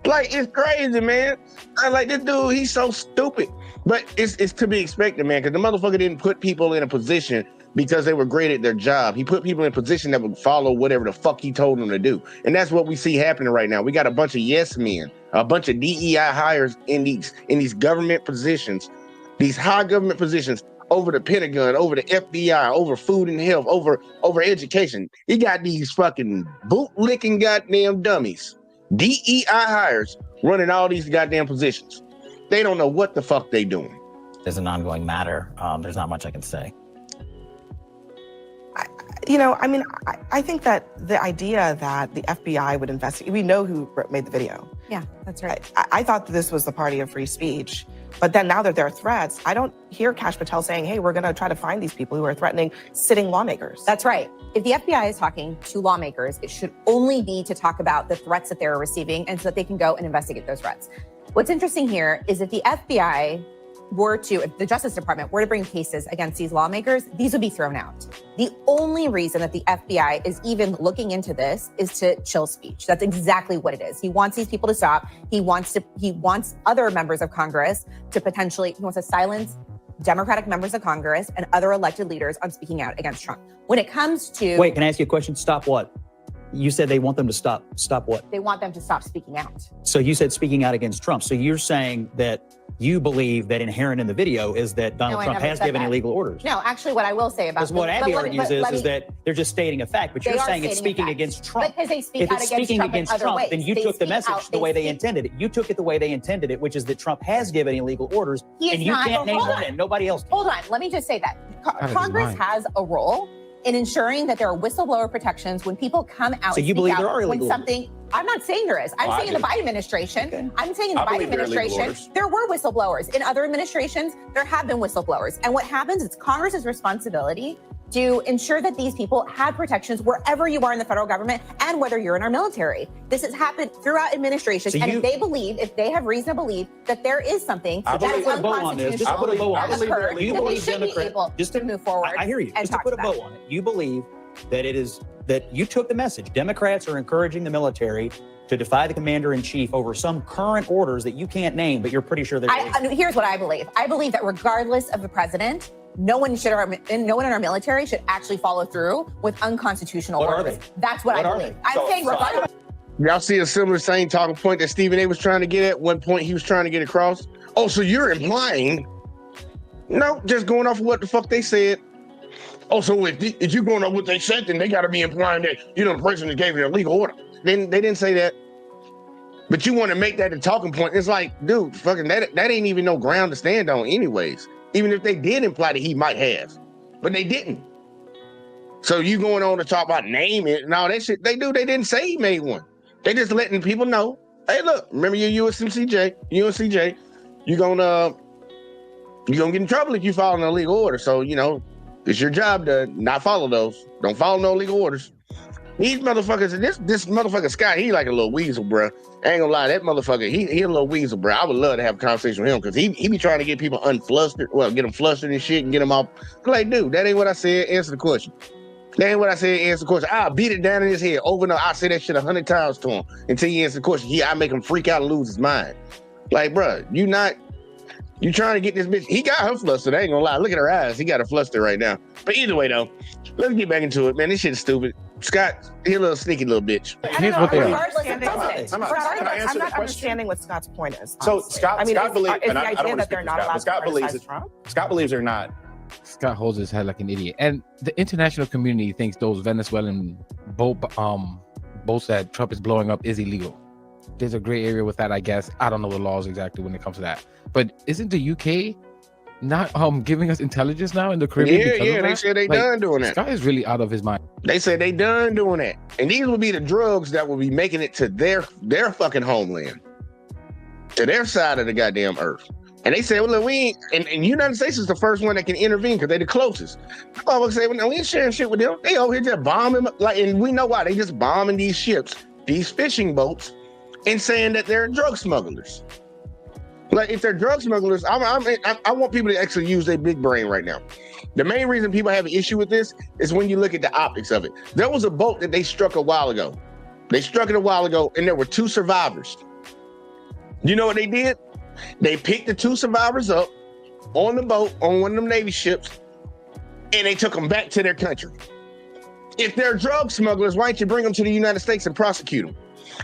Like, it's crazy, man. I like this dude, he's so stupid. But it's to be expected, man, because the motherfucker didn't put people in a position because they were great at their job. He put people in a position that would follow whatever the fuck he told them to do. And that's what we see happening right now. We got a bunch of yes men, a bunch of DEI hires in these government positions, these high government positions, over the Pentagon, over the FBI, over food and health, over education. You got these fucking boot-licking goddamn dummies, DEI hires, running all these goddamn positions. They don't know what the fuck they doing. There's an ongoing matter. There's not much I can say. I think that the idea that the FBI would investigate, we know who made the video. Yeah, that's right. I thought that this was the party of free speech. But then now that there are threats, I don't hear Kash Patel saying, hey, we're going to try to find these people who are threatening sitting lawmakers. That's right. If the FBI is talking to lawmakers, it should only be to talk about the threats that they're receiving and so that they can go and investigate those threats. What's interesting here is if the FBI if the Justice Department were to bring cases against these lawmakers, these would be thrown out. The only reason that the FBI is even looking into this is to chill speech. That's exactly what it is. He wants these people to stop. He wants other members of Congress to he wants to silence Democratic members of Congress and other elected leaders on speaking out against Trump. When it comes to... Wait, can I ask you a question? Stop what? You said they want them to stop. Stop what? They want them to stop speaking out. So you said speaking out against Trump. So you're saying that you believe that inherent in the video is that Donald Trump has given illegal orders. No, actually, what I will say about... Because what Abby argues is that they're just stating a fact, but you're saying it's speaking against Trump. Because they speak out against Trump in other ways. If it's speaking against Trump, then you took the message the way they intended it. You took it the way they intended it, which is that Trump has given illegal orders, and you can't name one and nobody else can. Hold on, let me just say that. Congress has a role in ensuring that there are whistleblower protections when people come out. So you believe there are illegal orders? I'm not saying there is. I'm saying in the Biden administration. Okay. I'm saying in the Biden administration, there were whistleblowers. In other administrations, there have been whistleblowers. And what happens is Congress's responsibility to ensure that these people have protections wherever you are in the federal government and whether you're in our military. This has happened throughout administrations. And if they have reason to believe that there is something that is unconstitutional, you believe should be able to move forward. I hear you. And just to put a bow on it, you believe that that you took the message. Democrats are encouraging the military to defy the commander-in-chief over some current orders that you can't name, but you're pretty sure they're... Here's what I believe. I believe that regardless of the president, no one in our military should actually follow through with unconstitutional orders. That's what I believe. I'm saying regardless... Y'all see a similar same talking point that Stephen A was trying to get at? One point he was trying to get across? Oh, so you're implying... No, just going off of what the fuck they said. Oh, so if you're going off what they said, then they got to be implying that, the president gave you a legal order. Then they didn't say that. But you want to make that a talking point. It's like, dude, fucking that ain't even no ground to stand on anyways. Even if they did imply that he might have. But they didn't. So you going on to talk about name it and all that shit. They didn't say he made one. They just letting people know Hey, look, remember your UNCJ, you're gonna get in trouble if you follow an illegal order. So, it's your job to not follow those. Don't follow no illegal orders. These motherfuckers, this motherfucker Scott, he like a little weasel, bro. I ain't gonna lie, that motherfucker, he a little weasel, bro. I would love to have a conversation with him because he be trying to get people unflustered, get them flustered and shit and get them all. Like, dude, that ain't what I said. Answer the question. That ain't what I said. Answer the question. I'll beat it down in his head over and over. I say that shit 100 times to him until he answers the question. I make him freak out and lose his mind. Like, bro, you trying to get this bitch. He got her flustered. I ain't gonna lie. Look at her eyes. He got her flustered right now. But either way, though, let's get back into it, man. This shit's stupid. Scott, he a little sneaky little bitch. Here's what they are. I'm not understanding what Scott's point is. So honestly. Scott believes, is the idea that they're not allowed to criticize Trump? Scott believes they're not. Scott holds his head like an idiot, and the international community thinks those Venezuelan boats that Trump is blowing up is illegal. There's a gray area with that, I guess. I don't know the laws exactly when it comes to that. But isn't the UK not giving us intelligence now in the Caribbean? Yeah, they said they done doing that. Scott is really out of his mind. They said they done doing that. And these will be the drugs that will be making it to their fucking homeland. To their side of the goddamn earth. And they said, well, look, we ain't, and United States is the first one that can intervene because they're the closest. I always say, well, we ain't sharing shit with them. They over here just bombing, and we know why. They just bombing these ships, these fishing boats, and saying that they're drug smugglers. Like, if they're drug smugglers, I want people to actually use their big brain right now. The main reason people have an issue with this is when you look at the optics of it. There was a boat that they struck a while ago. They struck it a while ago, and there were 2 survivors. You know what they did? They picked the 2 survivors up on the boat, on one of them Navy ships, and they took them back to their country. If they're drug smugglers, why don't you bring them to the United States and prosecute them?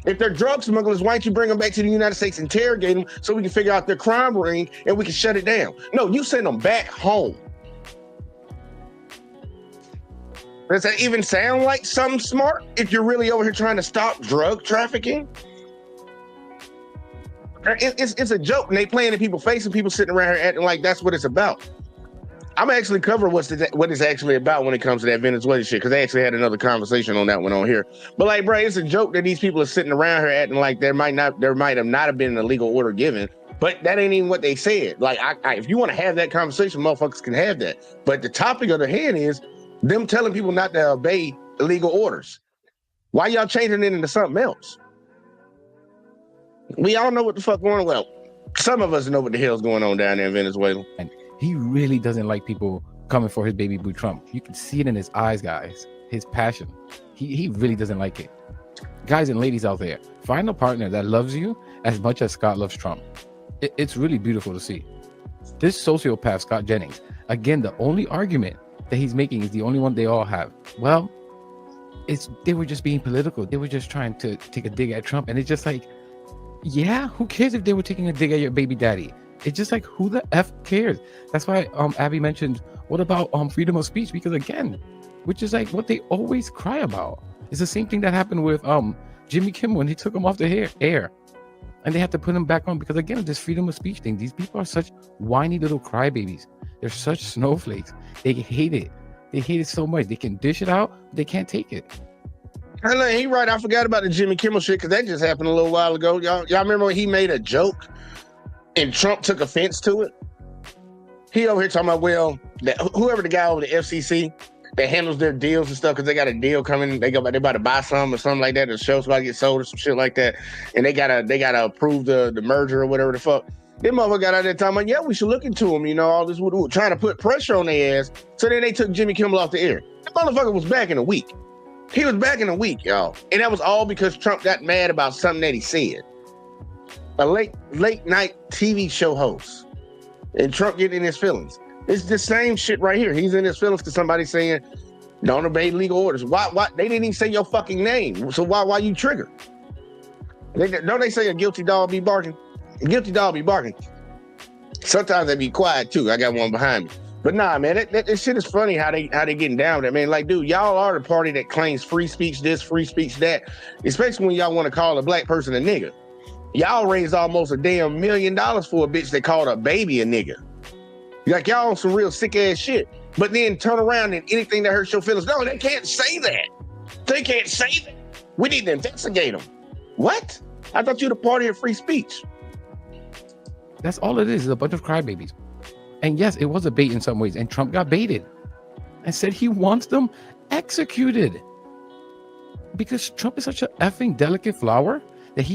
If they're drug smugglers, why don't you bring them back to the United States, interrogate them so we can figure out their crime ring and we can shut it down? No, you send them back home. Does that even sound like something smart if you're really over here trying to stop drug trafficking? It's a joke, and they playing in people's face and people sitting around here acting like that's what it's about. I'm actually covering what it's actually about when it comes to that Venezuela shit, because they actually had another conversation on that one on here. But like, bro, it's a joke that these people are sitting around here acting like there might have not been an illegal order given, but that ain't even what they said. Like, if you want to have that conversation, motherfuckers can have that. But the topic of the hand is them telling people not to obey illegal orders. Why y'all changing it into something else? We all know what the fuck going on. Well, some of us know what the hell's going on down there in Venezuela. And he really doesn't like people coming for his baby boo Trump. You can see it in his eyes, guys. His passion. He really doesn't like it. Guys and ladies out there, find a partner that loves you as much as Scott loves Trump. It's really beautiful to see. This sociopath, Scott Jennings, again, the only argument that he's making is the only one they all have. Well, they were just being political. They were just trying to take a dig at Trump. And it's just like, yeah, who cares if they were taking a dig at your baby daddy? It's just like, who the F cares? That's why Abby mentioned, what about freedom of speech? Because again, which is like what they always cry about. It's the same thing that happened with Jimmy Kimmel when they took him off the air. And they had to put him back on because again, this freedom of speech thing, these people are such whiny little crybabies. They're such snowflakes. They hate it. They hate it so much. They can dish it out, but they can't take it. He right. I forgot about the Jimmy Kimmel shit because that just happened a little while ago. Y'all remember when he made a joke and Trump took offense to it? He over here talking about, well, that whoever the guy over the FCC that handles their deals and stuff, because they got a deal coming, they about to buy some or something like that. The show's about to get sold or some shit like that, and they gotta approve the merger or whatever the fuck. Them motherfucker got out there talking about, yeah, we should look into him. You know, all this trying to put pressure on their ass. So then they took Jimmy Kimmel off the air. That motherfucker was back in a week. He was back in a week, y'all. And that was all because Trump got mad about something that he said. A late night TV show host. And Trump getting in his feelings. It's the same shit right here. He's in his feelings to somebody saying, don't obey legal orders. Why? They didn't even say your fucking name. So why you trigger? Don't they say a guilty dog be barking? A guilty dog be barking. Sometimes they be quiet too. I got one behind me. But nah, man, that shit is funny how they getting down with it, man. Like, dude, y'all are the party that claims free speech this, free speech that, especially when y'all want to call a black person a nigga. Y'all raised almost a damn $1 million for a bitch that called a baby a nigga. Like, y'all on some real sick ass shit. But then turn around and anything that hurts your feelings. No, they can't say that. They can't say that. We need to investigate them. What? I thought you were the party of free speech. That's all it is a bunch of crybabies. And yes, it was a bait in some ways, and Trump got baited and said he wants them executed because Trump is such a effing delicate flower that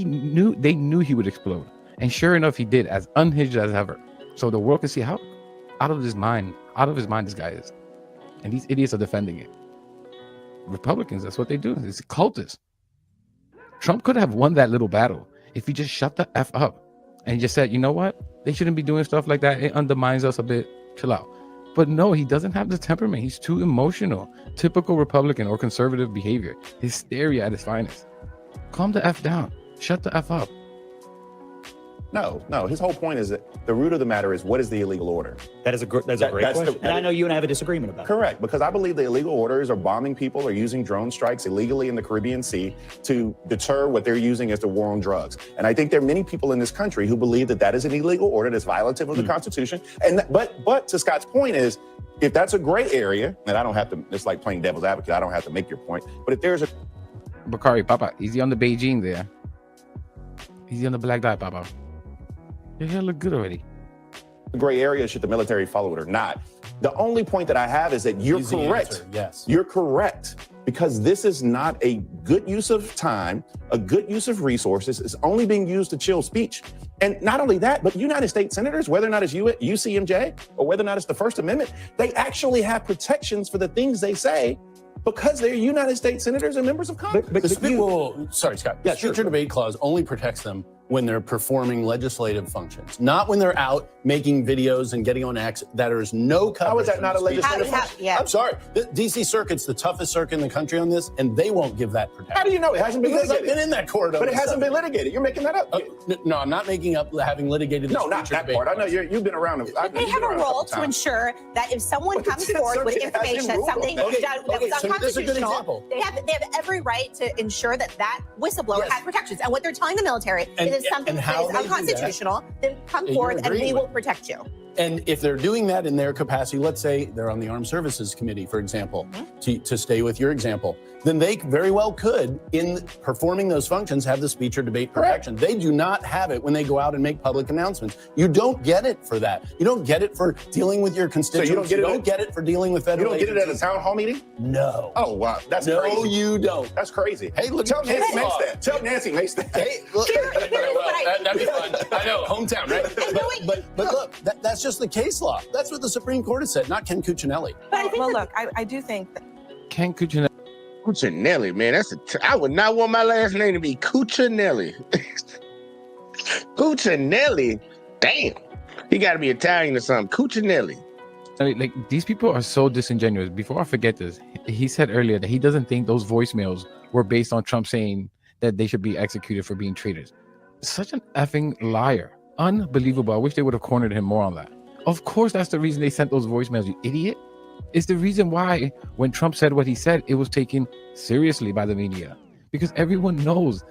they knew he would explode. And sure enough, he did, as unhinged as ever. So the world can see how out of his mind this guy is. And these idiots are defending it. Republicans, that's what they do. It's cultists. Trump could have won that little battle if he just shut the F up and just said, you know what? They shouldn't be doing stuff like that. It undermines us a bit. Chill out. But no, he doesn't have the temperament. He's too emotional. Typical Republican or conservative behavior. Hysteria at its finest. Calm the F down. Shut the F up. No. His whole point is that the root of the matter is, what is the illegal order? That's a great question. And I know you and I have a disagreement about it. Correct, because I believe the illegal orders are bombing people or using drone strikes illegally in the Caribbean Sea to deter what they're using as the war on drugs. And I think there are many people in this country who believe that that is an illegal order that's violative of the Constitution. And but to Scott's point is, if that's a gray area, and I don't have to, it's like playing devil's advocate, I don't have to make your point, but if there's a... Bakari, Papa, easy on the Beijing there. Easy on the black dye, Papa. Your hair look good already. Gray area, should the military follow it or not? The only point that I have is that you're Easy correct. answer, yes. You're correct, because this is not a good use of time, a good use of resources. It's only being used to chill speech. And not only that, but United States senators, whether or not it's UCMJ or whether or not it's the First Amendment, they actually have protections for the things they say because they're United States senators and members of Congress. Sorry, Scott. Yeah, speech debate clause only protects them when they're performing legislative functions, not when they're out making videos and getting on X. There is no coverage. How is that not a legislative function? I'm sorry. The DC Circuit's the toughest circuit in the country on this, and they won't give that protection. How do you know? It hasn't been because litigated. I've been in that court. But it hasn't been litigated. You're making that up. No, I'm not making up having litigated this. No, not that part. I know you've been around. They have a role to ensure that if someone comes forward with information that something was unconstitutional, they have every right to ensure that whistleblower has protections. And what they're telling the military is something that is unconstitutional, then come forward and we will protect you. And if they're doing that in their capacity, let's say they're on the Armed Services Committee, for example, to stay with your example, then they very well could, in performing those functions, have the speech or debate protection. They do not have it when they go out and make public announcements. You don't get it for that. You don't get it for dealing with your constituents. So you don't get it for dealing with federal agencies. You don't get it at a town hall meeting? No. Oh, wow. That's crazy. No, you don't. That's crazy. Hey, look, tell Nancy makes that. Tell Nancy makes that. Hey, look, that'd be fun. I know, hometown, right? But look, that's just the case law. That's what the Supreme Court has said, not Ken Cuccinelli. Look, I do think that Ken Cuccinelli. Cuccinelli, man, I would not want my last name to be Cuccinelli. Cuccinelli, damn, he got to be Italian or something. Cuccinelli. Like, these people are so disingenuous. Before I forget this, he said earlier that he doesn't think those voicemails were based on Trump saying that they should be executed for being traitors. Such an effing liar. Unbelievable. I wish they would have cornered him more on that. Of course, that's the reason they sent those voicemails, you idiot. It's the reason why when Trump said what he said, it was taken seriously by the media. Because everyone knows,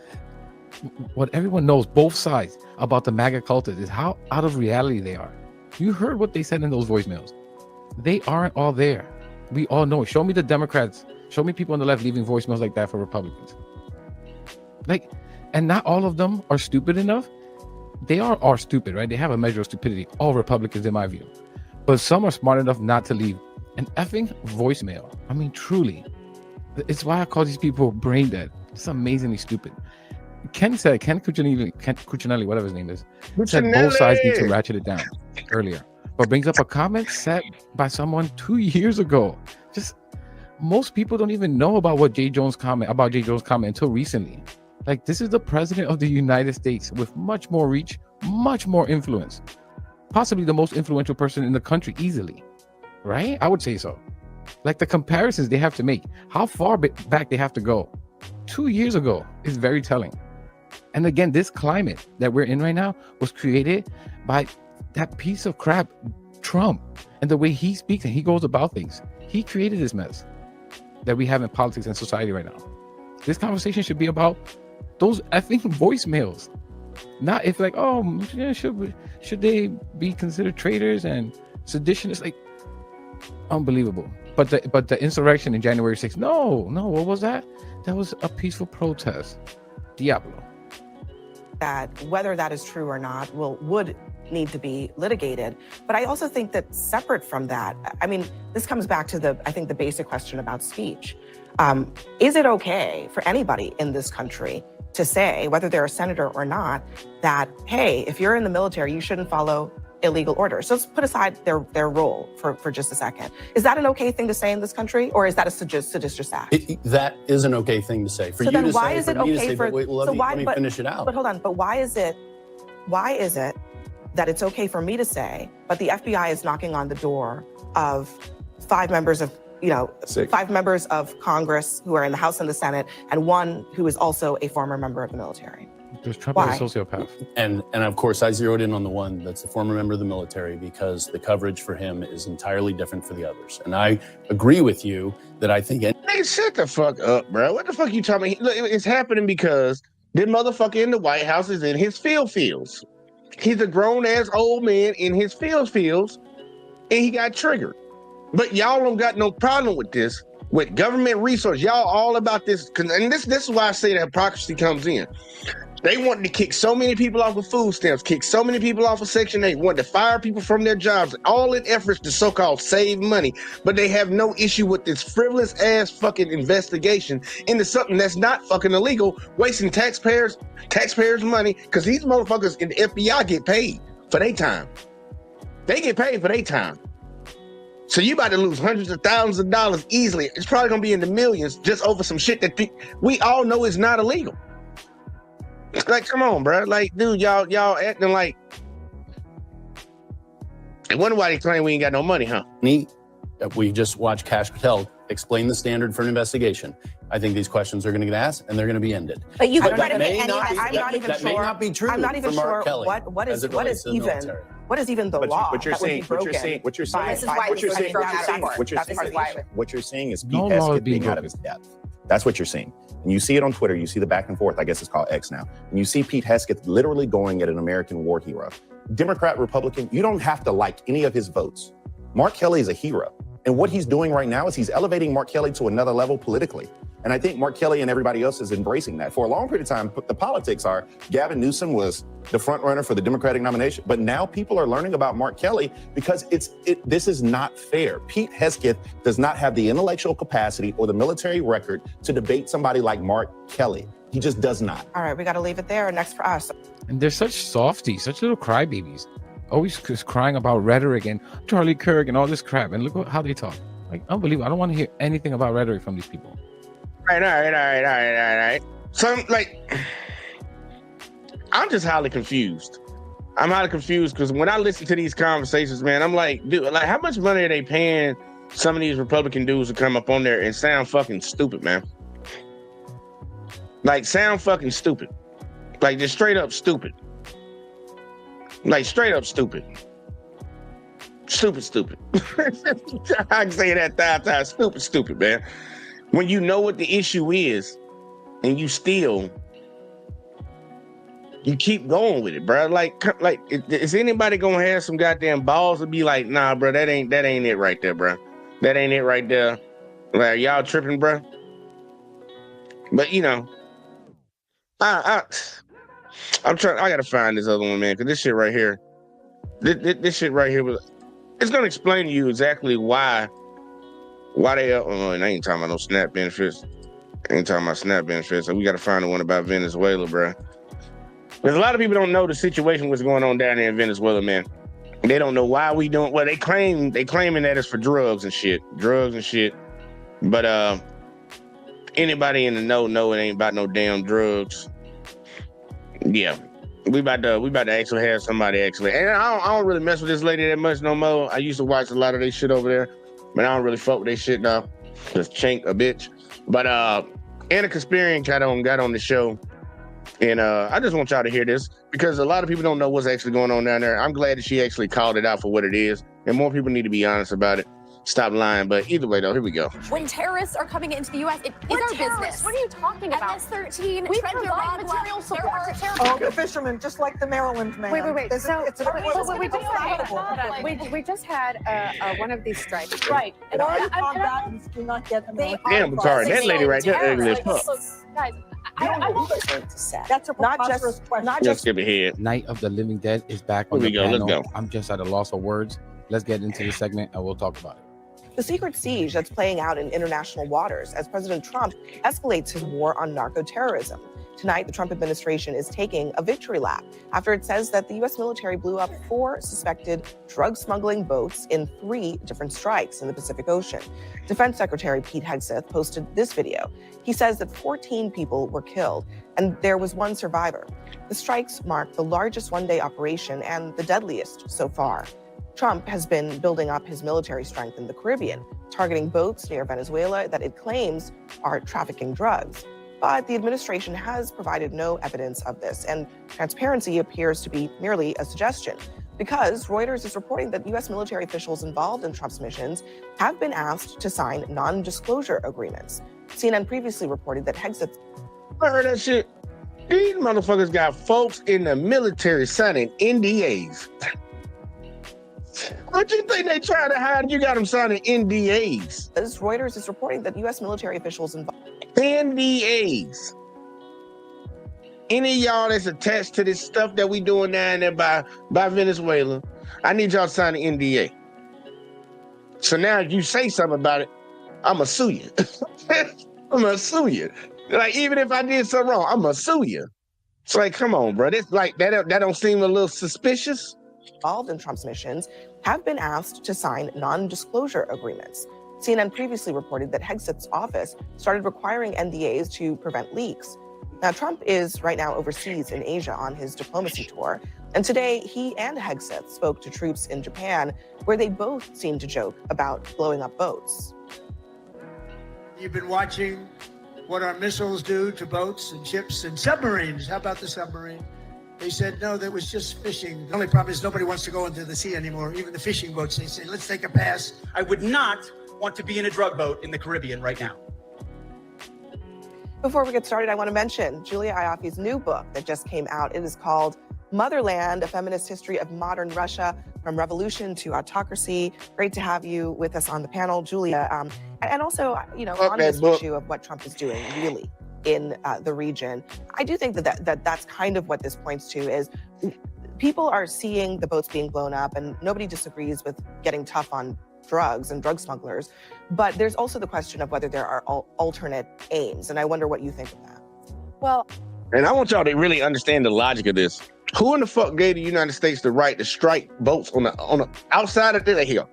both sides, about the MAGA cultists is how out of reality they are. You heard what they said in those voicemails. They aren't all there. We all know. Show me the Democrats. Show me people on the left leaving voicemails like that for Republicans. And not all of them are stupid enough. They are stupid, right? They have a measure of stupidity. All Republicans, in my view. But some are smart enough not to leave an effing voicemail. I mean, truly. It's why I call these people brain dead. It's amazingly stupid. Ken Cuccinelli, whatever his name is, said both sides need to ratchet it down earlier. But brings up a comment said by someone 2 years ago. Just most people don't even know about Jay Jones' comment until recently. Like, this is the president of the United States with much more reach, much more influence, possibly the most influential person in the country easily, right? I would say so. Like, the comparisons they have to make, how far back they have to go 2 years ago is very telling. And again, this climate that we're in right now was created by that piece of crap, Trump, and the way he speaks and he goes about things. He created this mess that we have in politics and society right now. This conversation should be about those effing voicemails, not if like, oh, yeah, should they be considered traitors and seditionists? Like, unbelievable. But the insurrection in January 6th, no, what was that? That was a peaceful protest. Diablo. that whether that is true or not would need to be litigated. But I also think that separate from that, I mean, this comes back to the basic question about speech. Is it okay for anybody in this country to say, whether they're a senator or not, that, hey, if you're in the military, you shouldn't follow illegal orders? So let's put aside their role for just a second. Is that an okay thing to say in this country, or is that a seditious act? That is an okay thing to say. For so you then to why say, is it for me to okay say, for, but wait, let me finish it out. But hold on, but why is it that it's okay for me to say, but the FBI is knocking on the door of five members of Congress who are in the House and the Senate, and one who is also a former member of the military? Because Trump is a sociopath. And of course, I zeroed in on the one that's a former member of the military because the coverage for him is entirely different for the others. And I agree with you that I think... Nigga, shut the fuck up, bro. What the fuck you talking about? Look, it's happening because the motherfucker in the White House is in his fields. He's a grown-ass old man in his fields, and he got triggered. But y'all don't got no problem with this, with government resource. Y'all all about this, and this is why I say that hypocrisy comes in. They wanted to kick so many people off of food stamps, kick so many people off of Section 8, wanted to fire people from their jobs, all in efforts to so-called save money. But they have no issue with this frivolous-ass fucking investigation into something that's not fucking illegal, wasting taxpayers' money, because these motherfuckers in the FBI get paid for their time. They get paid for their time. So you about to lose hundreds of thousands of dollars easily. It's probably going to be in the millions just over some shit that we all know is not illegal. Like, come on, bro. Like, dude, y'all acting like... I wonder why they claim we ain't got no money, huh? We just watched Kash Patel explain the standard for an investigation. I think these questions are going to get asked, and they're going to be ended. But you But could that may any not be- I'm not even that may sure. not be true I'm not even for Mark sure Kelly what as is it relates to the military. what is even the law What you're that would saying, be broken. what you're saying, This is why what you're he's saying, thrown out of court. what you're That's part of why. what you're saying is Pete No law is Hesketh being being out of his depth. That's what you're seeing. And you see it on Twitter, you see the back and forth, I guess it's called X now. And you see Pete Hesketh literally going at an American war hero. Democrat, Republican, you don't have to like any of his votes. Mark Kelly is a hero. And what he's doing right now is he's elevating Mark Kelly to another level politically. And I think Mark Kelly and everybody else is embracing that. For a long period of time, the politics are Gavin Newsom was the front runner for the Democratic nomination. But now people are learning about Mark Kelly because this is not fair. Pete Hesketh does not have the intellectual capacity or the military record to debate somebody like Mark Kelly. He just does not. All right, we got to leave it there. Next for us. And they're such softies, such little crybabies. Always just crying about rhetoric and Charlie Kirk and all this crap. And look how they talk. Like, unbelievable. I don't want to hear anything about rhetoric from these people. All right. So, like, I'm just highly confused. I'm highly confused because when I listen to these conversations, man, I'm like, dude, like, how much money are they paying some of these Republican dudes to come up on there and sound fucking stupid, man? Like, sound fucking stupid. Like, just straight up stupid. Like, straight up stupid. Stupid. I can say that 5 times. Stupid, man. When you know what the issue is, and you keep going with it, bro. Like, is anybody gonna have some goddamn balls to be like, nah, bro, that ain't it right there, bro. That ain't it right there. Like, y'all tripping, bro. But you know, I'm trying. I gotta find this other one, man, because this shit right here, this shit right here it's gonna explain to you exactly why they are. Oh, and I ain't talking about no SNAP benefits. So we gotta find the one about Venezuela, bro. Because a lot of people don't know the situation what's going on down there in Venezuela, man. They don't know why we don't. Well, they claiming that it's for drugs and shit. But anybody in the know it ain't about no damn drugs. Yeah, we about to actually have somebody actually. And I don't really mess with this lady that much no more. I used to watch a lot of their shit over there, but I don't really fuck with their shit now. Just chink a bitch. But Anna Kasparian got on the show, and I just want y'all to hear this because a lot of people don't know what's actually going on down there. I'm glad that she actually called it out for what it is, and more people need to be honest about it. Stop lying. But either way, though, here we go. When terrorists are coming into the U.S., it is our business. What are you talking about? MS-13, We Trent provide Duragla, material support there are to terrorists. Oh, the fisherman, just like the Maryland man. Wait. So we just had one of these strikes. Right. Foreign combatants do not get Damn, I'm sorry. That lady right there ugly as fuck. Guys, That's a preposterous question. Not Let's just skip ahead. Night of the Living Dead is back on Here we the go, let's panel. go. I'm just at a loss of words. Let's get into the segment and we'll talk about it. the secret siege that's playing out in international waters as President Trump escalates his war on narco-terrorism. Tonight, the Trump administration is taking a victory lap after it says that the U.S. military blew up 4 suspected drug smuggling boats in 3 different strikes in the Pacific Ocean. Defense Secretary Pete Hegseth posted this video. He says that 14 people were killed and there was 1 survivor. The strikes mark the largest one-day operation and the deadliest so far. Trump has been building up his military strength in the Caribbean, targeting boats near Venezuela that it claims are trafficking drugs. But the administration has provided no evidence of this, and transparency appears to be merely a suggestion, because Reuters is reporting that U.S. military officials involved in Trump's missions have been asked to sign non-disclosure agreements. CNN previously reported that Hegseth... I heard that shit. These motherfuckers got folks in the military signing NDAs. What you think they trying to hide? You got them signing NDAs. As Reuters is reporting that U.S. military officials involved... NDAs. Any of y'all that's attached to this stuff that we doing down there by Venezuela, I need y'all to sign an NDA. So now if you say something about it, I'ma sue you. I'ma sue you. Like, even if I did something wrong, I'ma sue you. It's like, come on, bro. It's like that don't seem a little suspicious? Involved in Trump's missions have been asked to sign non-disclosure agreements. CNN previously reported that Hegseth's office started requiring NDAs to prevent leaks. Now, Trump is right now overseas in Asia on his diplomacy tour, and today he and Hegseth spoke to troops in Japan, where they both seemed to joke about blowing up boats. You've been watching what our missiles do to boats and ships and submarines. How about the submarine? They said, no, that was just fishing. The only problem is nobody wants to go into the sea anymore. Even the fishing boats, they say, let's take a pass. I would not want to be in a drug boat in the Caribbean right now. Before we get started, I want to mention Julia Ioffi's new book that just came out. It is called Motherland, A Feminist History of Modern Russia, From Revolution to Autocracy. Great to have you with us on the panel, Julia. And also, you know, on this issue of what Trump is doing, really, in the region. I do think that's kind of what this points to is people are seeing the boats being blown up, and nobody disagrees with getting tough on drugs and drug smugglers. But there's also the question of whether there are alternate aims. And I wonder what you think of that. Well, and I want y'all to really understand the logic of this. Who in the fuck gave the United States the right to strike boats on the outside of the hill?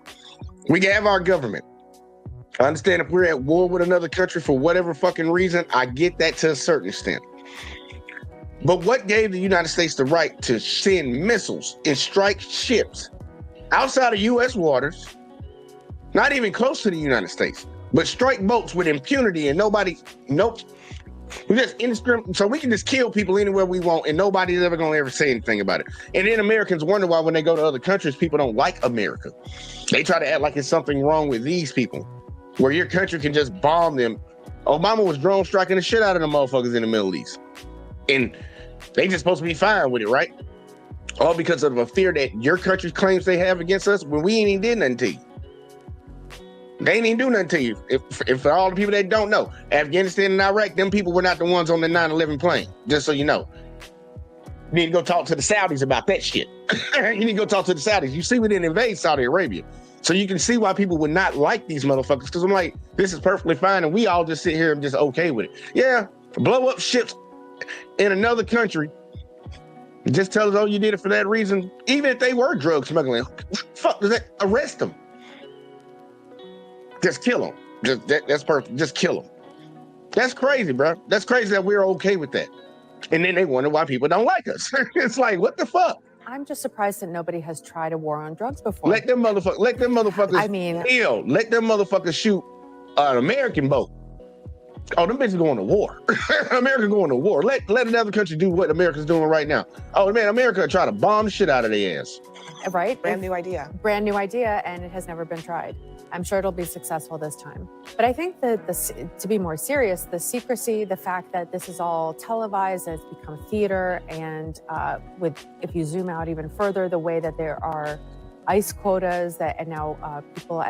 We have our government. I understand if we're at war with another country for whatever fucking reason, I get that to a certain extent. But what gave the United States the right to send missiles and strike ships outside of U.S. waters, not even close to the United States, but strike boats with impunity and nope. We just indiscriminate, so we can just kill people anywhere we want and nobody's ever gonna ever say anything about it. And then Americans wonder why when they go to other countries, people don't like America. They try to act like it's something wrong with these people, where your country can just bomb them. Obama was drone striking the shit out of the motherfuckers in the Middle East. And they just supposed to be fine with it, right? All because of a fear that your country claims they have against us when we ain't even did nothing to you. They ain't even do nothing to you. If for all the people that don't know, Afghanistan and Iraq, them people were not the ones on the 9/11 plane, just so you know. You need to go talk to the Saudis about that shit. You need to go talk to the Saudis. You see, we didn't invade Saudi Arabia. So you can see why people would not like these motherfuckers, because I'm like, this is perfectly fine, and we all just sit here and just okay with it. Yeah, blow up ships in another country. Just tell us, oh, you did it for that reason. Even if they were drug smuggling, fuck, does that arrest them? Just kill them. That's perfect. Just kill them. That's crazy, bro. That's crazy that we're okay with that. And then they wonder why people don't like us. It's like, what the fuck? I'm just surprised that nobody has tried a war on drugs before. Let them motherfuckers I mean, kill. Let them motherfuckers shoot an American boat. Oh, them bitches going to war. America going to war. Let another country do what America's doing right now. Oh man, America try to bomb the shit out of their ass. Right? Brand new idea. Brand new idea, and it has never been tried. I'm sure it'll be successful this time. But I think that to be more serious, the secrecy, the fact that this is all televised, it's become theater, and if you zoom out even further, the way that there are ICE quotas and now people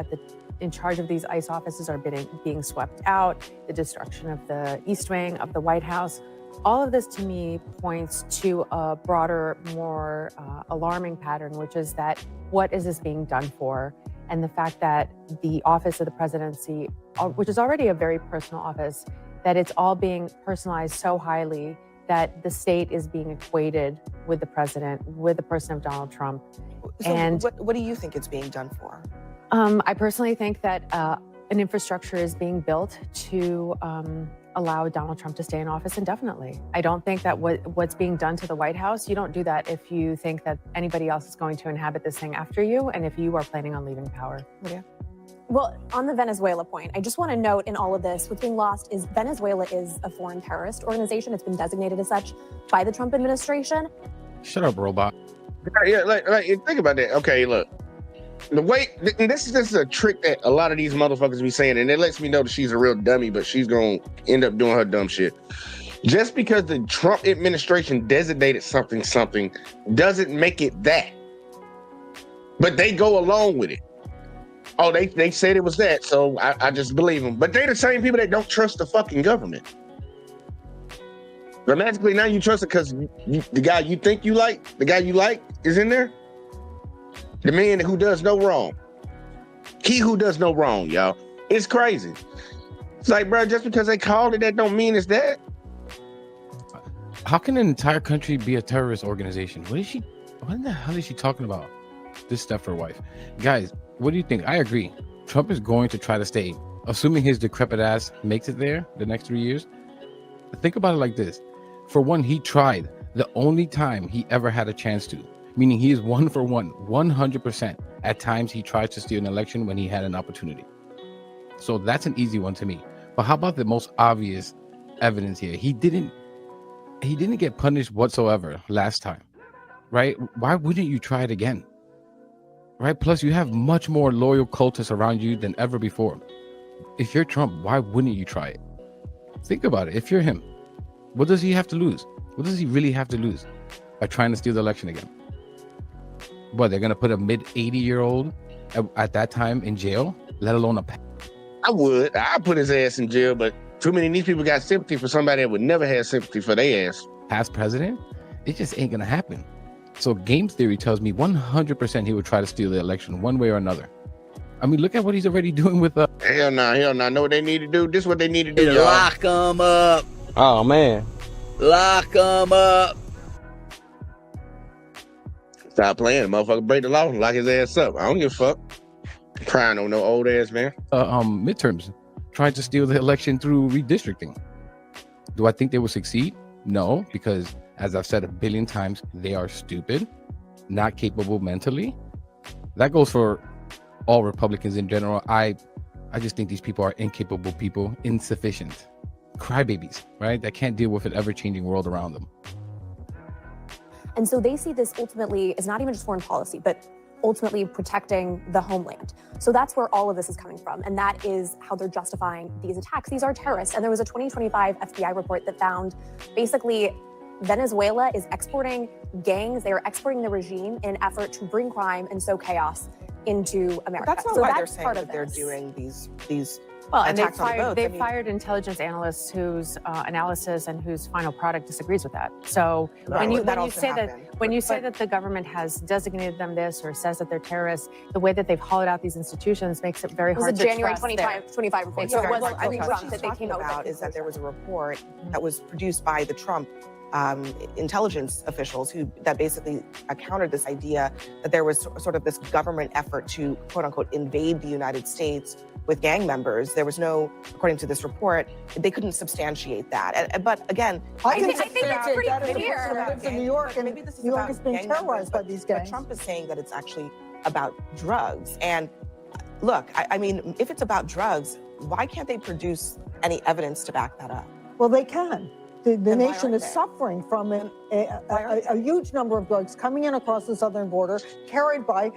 in charge of these ICE offices are being swept out, the destruction of the East Wing of the White House. All of this to me points to a broader, more alarming pattern, which is that what is this being done for? And the fact that the office of the presidency, which is already a very personal office, that it's all being personalized so highly that the state is being equated with the president, with the person of Donald Trump. So And what do you think it's being done for? I personally think that an infrastructure is being built to allow Donald Trump to stay in office indefinitely. I don't think that what's being done to the White House, you don't do that if you think that anybody else is going to inhabit this thing after you and if you are planning on leaving power. Yeah. Well, on the Venezuela point, I just want to note in all of this, what's being lost is Venezuela is a foreign terrorist organization. It's been designated as such by the Trump administration. Shut up, robot. Yeah, like think about that. Okay, look. The way this is a trick that a lot of these motherfuckers be saying, and it lets me know that she's a real dummy, but she's gonna end up doing her dumb shit. Just because the Trump administration designated something doesn't make it that. But they go along with it. Oh, they said it was that, so I just believe them. But they're the same people that don't trust the fucking government. Dramatically, now you trust it because the guy you think you like, the guy you like is in there. The man who does no wrong. He who does no wrong, y'all. It's crazy. It's like, bro, just because they called it that don't mean it's that. How can an entire country be a terrorist organization? What in the hell is she talking about? This stuff for wife. Guys, what do you think? I agree. Trump is going to try to stay, assuming his decrepit ass makes it there the next 3 years. Think about it like this. For one, he tried the only time he ever had a chance to, meaning he is 1 for 100%. At times, he tried to steal an election when he had an opportunity. So that's an easy one to me. But how about the most obvious evidence here? He didn't get punished whatsoever last time, right? Why wouldn't you try it again? Right? Plus, you have much more loyal cultists around you than ever before. If you're Trump, why wouldn't you try it? Think about it. If you're him, what does he have to lose? What does he really have to lose by trying to steal the election again? What, they're going to put a mid-80-year-old at that time in jail, let alone I'd put his ass in jail, but too many of these people got sympathy for somebody that would never have sympathy for their ass. Past president? It just ain't going to happen. So game theory tells me 100% he would try to steal the election one way or another. I mean, look at what he's already doing with Hell no. Know what they need to do? This is what they need to do, y'all. Lock them up. Oh, man. Lock them up. Stop playing. Motherfucker break the law and lock his ass up. I don't give a fuck. Crying on no old ass man. Midterms, trying to steal the election through redistricting. Do I think they will succeed? No, because as I've said a billion times, they are stupid, not capable mentally. That goes for all Republicans in general. I just think these people are incapable people, insufficient, crybabies, right? That can't deal with an ever-changing world around them. And so they see this ultimately as not even just foreign policy, but ultimately protecting the homeland. So that's where all of this is coming from. And that is how they're justifying these attacks. These are terrorists. And there was a 2025 FBI report that found basically Venezuela is exporting gangs. They are exporting the regime in an effort to bring crime and sow chaos into America. That's not so why that's they're saying part that of they're this. doing these Well, and attacks on the boats. they fired intelligence analysts whose analysis and whose final product disagrees with that. So when you say that the government has designated them this or says that they're terrorists, the way that they've hollowed out these institutions makes it very It was hard a to January trust 25 report. So it wasn't I think what Trump she's that they came talking out about with. is that there was a report that was produced by the Trump intelligence officials that basically countered this idea that there was sort of this government effort to quote unquote invade the United States with gang members. There was no, according to this report, they couldn't substantiate that. But again, I think that's pretty clear. In New York, and maybe this is New York about has been gang terrorized members, by these gangs. But Trump is saying that it's actually about drugs. And look, I mean, if it's about drugs, why can't they produce any evidence to back that up? Well, they can. The Then why nation aren't is they? suffering from a huge number of drugs coming in across the southern border, carried by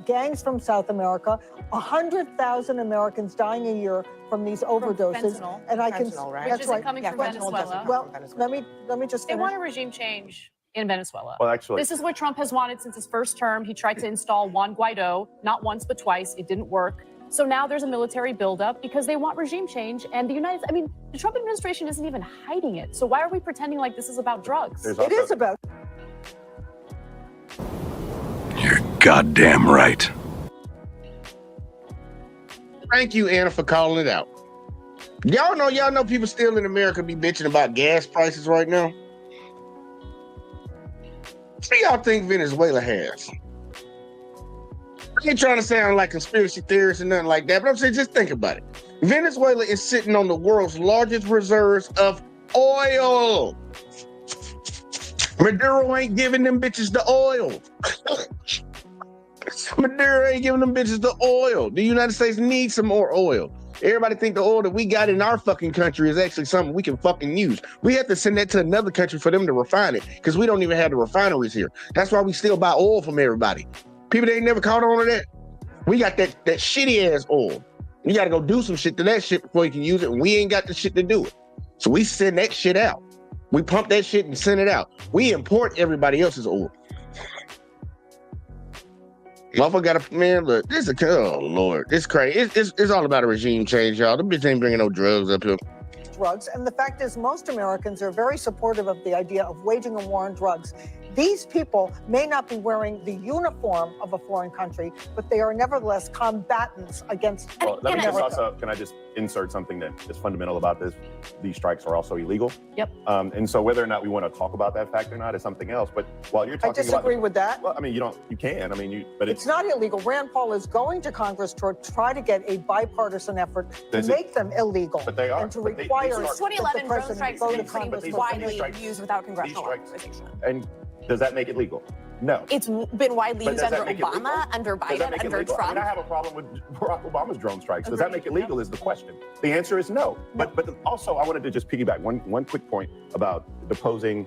gangs from South America. 100,000 Americans dying a year from these overdoses. fentanyl. And I can, Fentanyl, right? that's Which isn't right. coming from fentanyl doesn't Venezuela. come Well, from Venezuela. let me just They finish. want a regime change in Venezuela. Well, actually, This is what Trump has wanted since his first term. He tried to install Juan Guaido, not once but twice. It didn't work. So now there's a military buildup because they want regime change. And the the Trump administration isn't even hiding it. So why are we pretending like this is about drugs? It is about. You're goddamn right. Thank you, Anna, for calling it out. Y'all know people still in America be bitching about gas prices right now. What do y'all think Venezuela has? I ain't trying to sound like conspiracy theorists or nothing like that, but I'm saying just think about it. Venezuela is sitting on the world's largest reserves of oil. Maduro ain't giving them bitches the oil. Maduro ain't giving them bitches the oil. The United States needs some more oil. Everybody think the oil that we got in our fucking country is actually something we can fucking use. We have to send that to another country for them to refine it because we don't even have the refineries here. That's why we still buy oil from everybody. People that ain't never caught on to that. We got that shitty ass oil. You got to go do some shit to that shit before you can use it. And we ain't got the shit to do it. So we send that shit out. We pump that shit and send it out. We import everybody else's oil. Motherfucker got a man. Look, oh Lord, it's crazy. It's all about a regime change, y'all. The bitch ain't bringing no drugs up here. Drugs, and the fact is, most Americans are very supportive of the idea of waging a war on drugs. These people may not be wearing the uniform of a foreign country, but they are nevertheless combatants against. Well, let me just America. also, can I just insert something that is fundamental about this? These strikes are also illegal. Yep. And so whether or not we want to talk about that fact or not is something else. But while you're I talking disagree about, with that. well, I mean, you can. I mean, but It's not illegal. Rand Paul is going to Congress to try to get a bipartisan effort to make them illegal. But they are. And to But they require start- 2011 drone strikes have been But pretty these widely strikes- used without congressional strikes- authorization. And does that make it legal? No. It's been widely But used does that under make it legal? Obama, under Does that Biden, make it under legal? Trump. I mean, I have a problem with Barack Obama's drone strikes. Does that make it legal is the question. The answer is no. But also, I wanted to just piggyback one quick point about deposing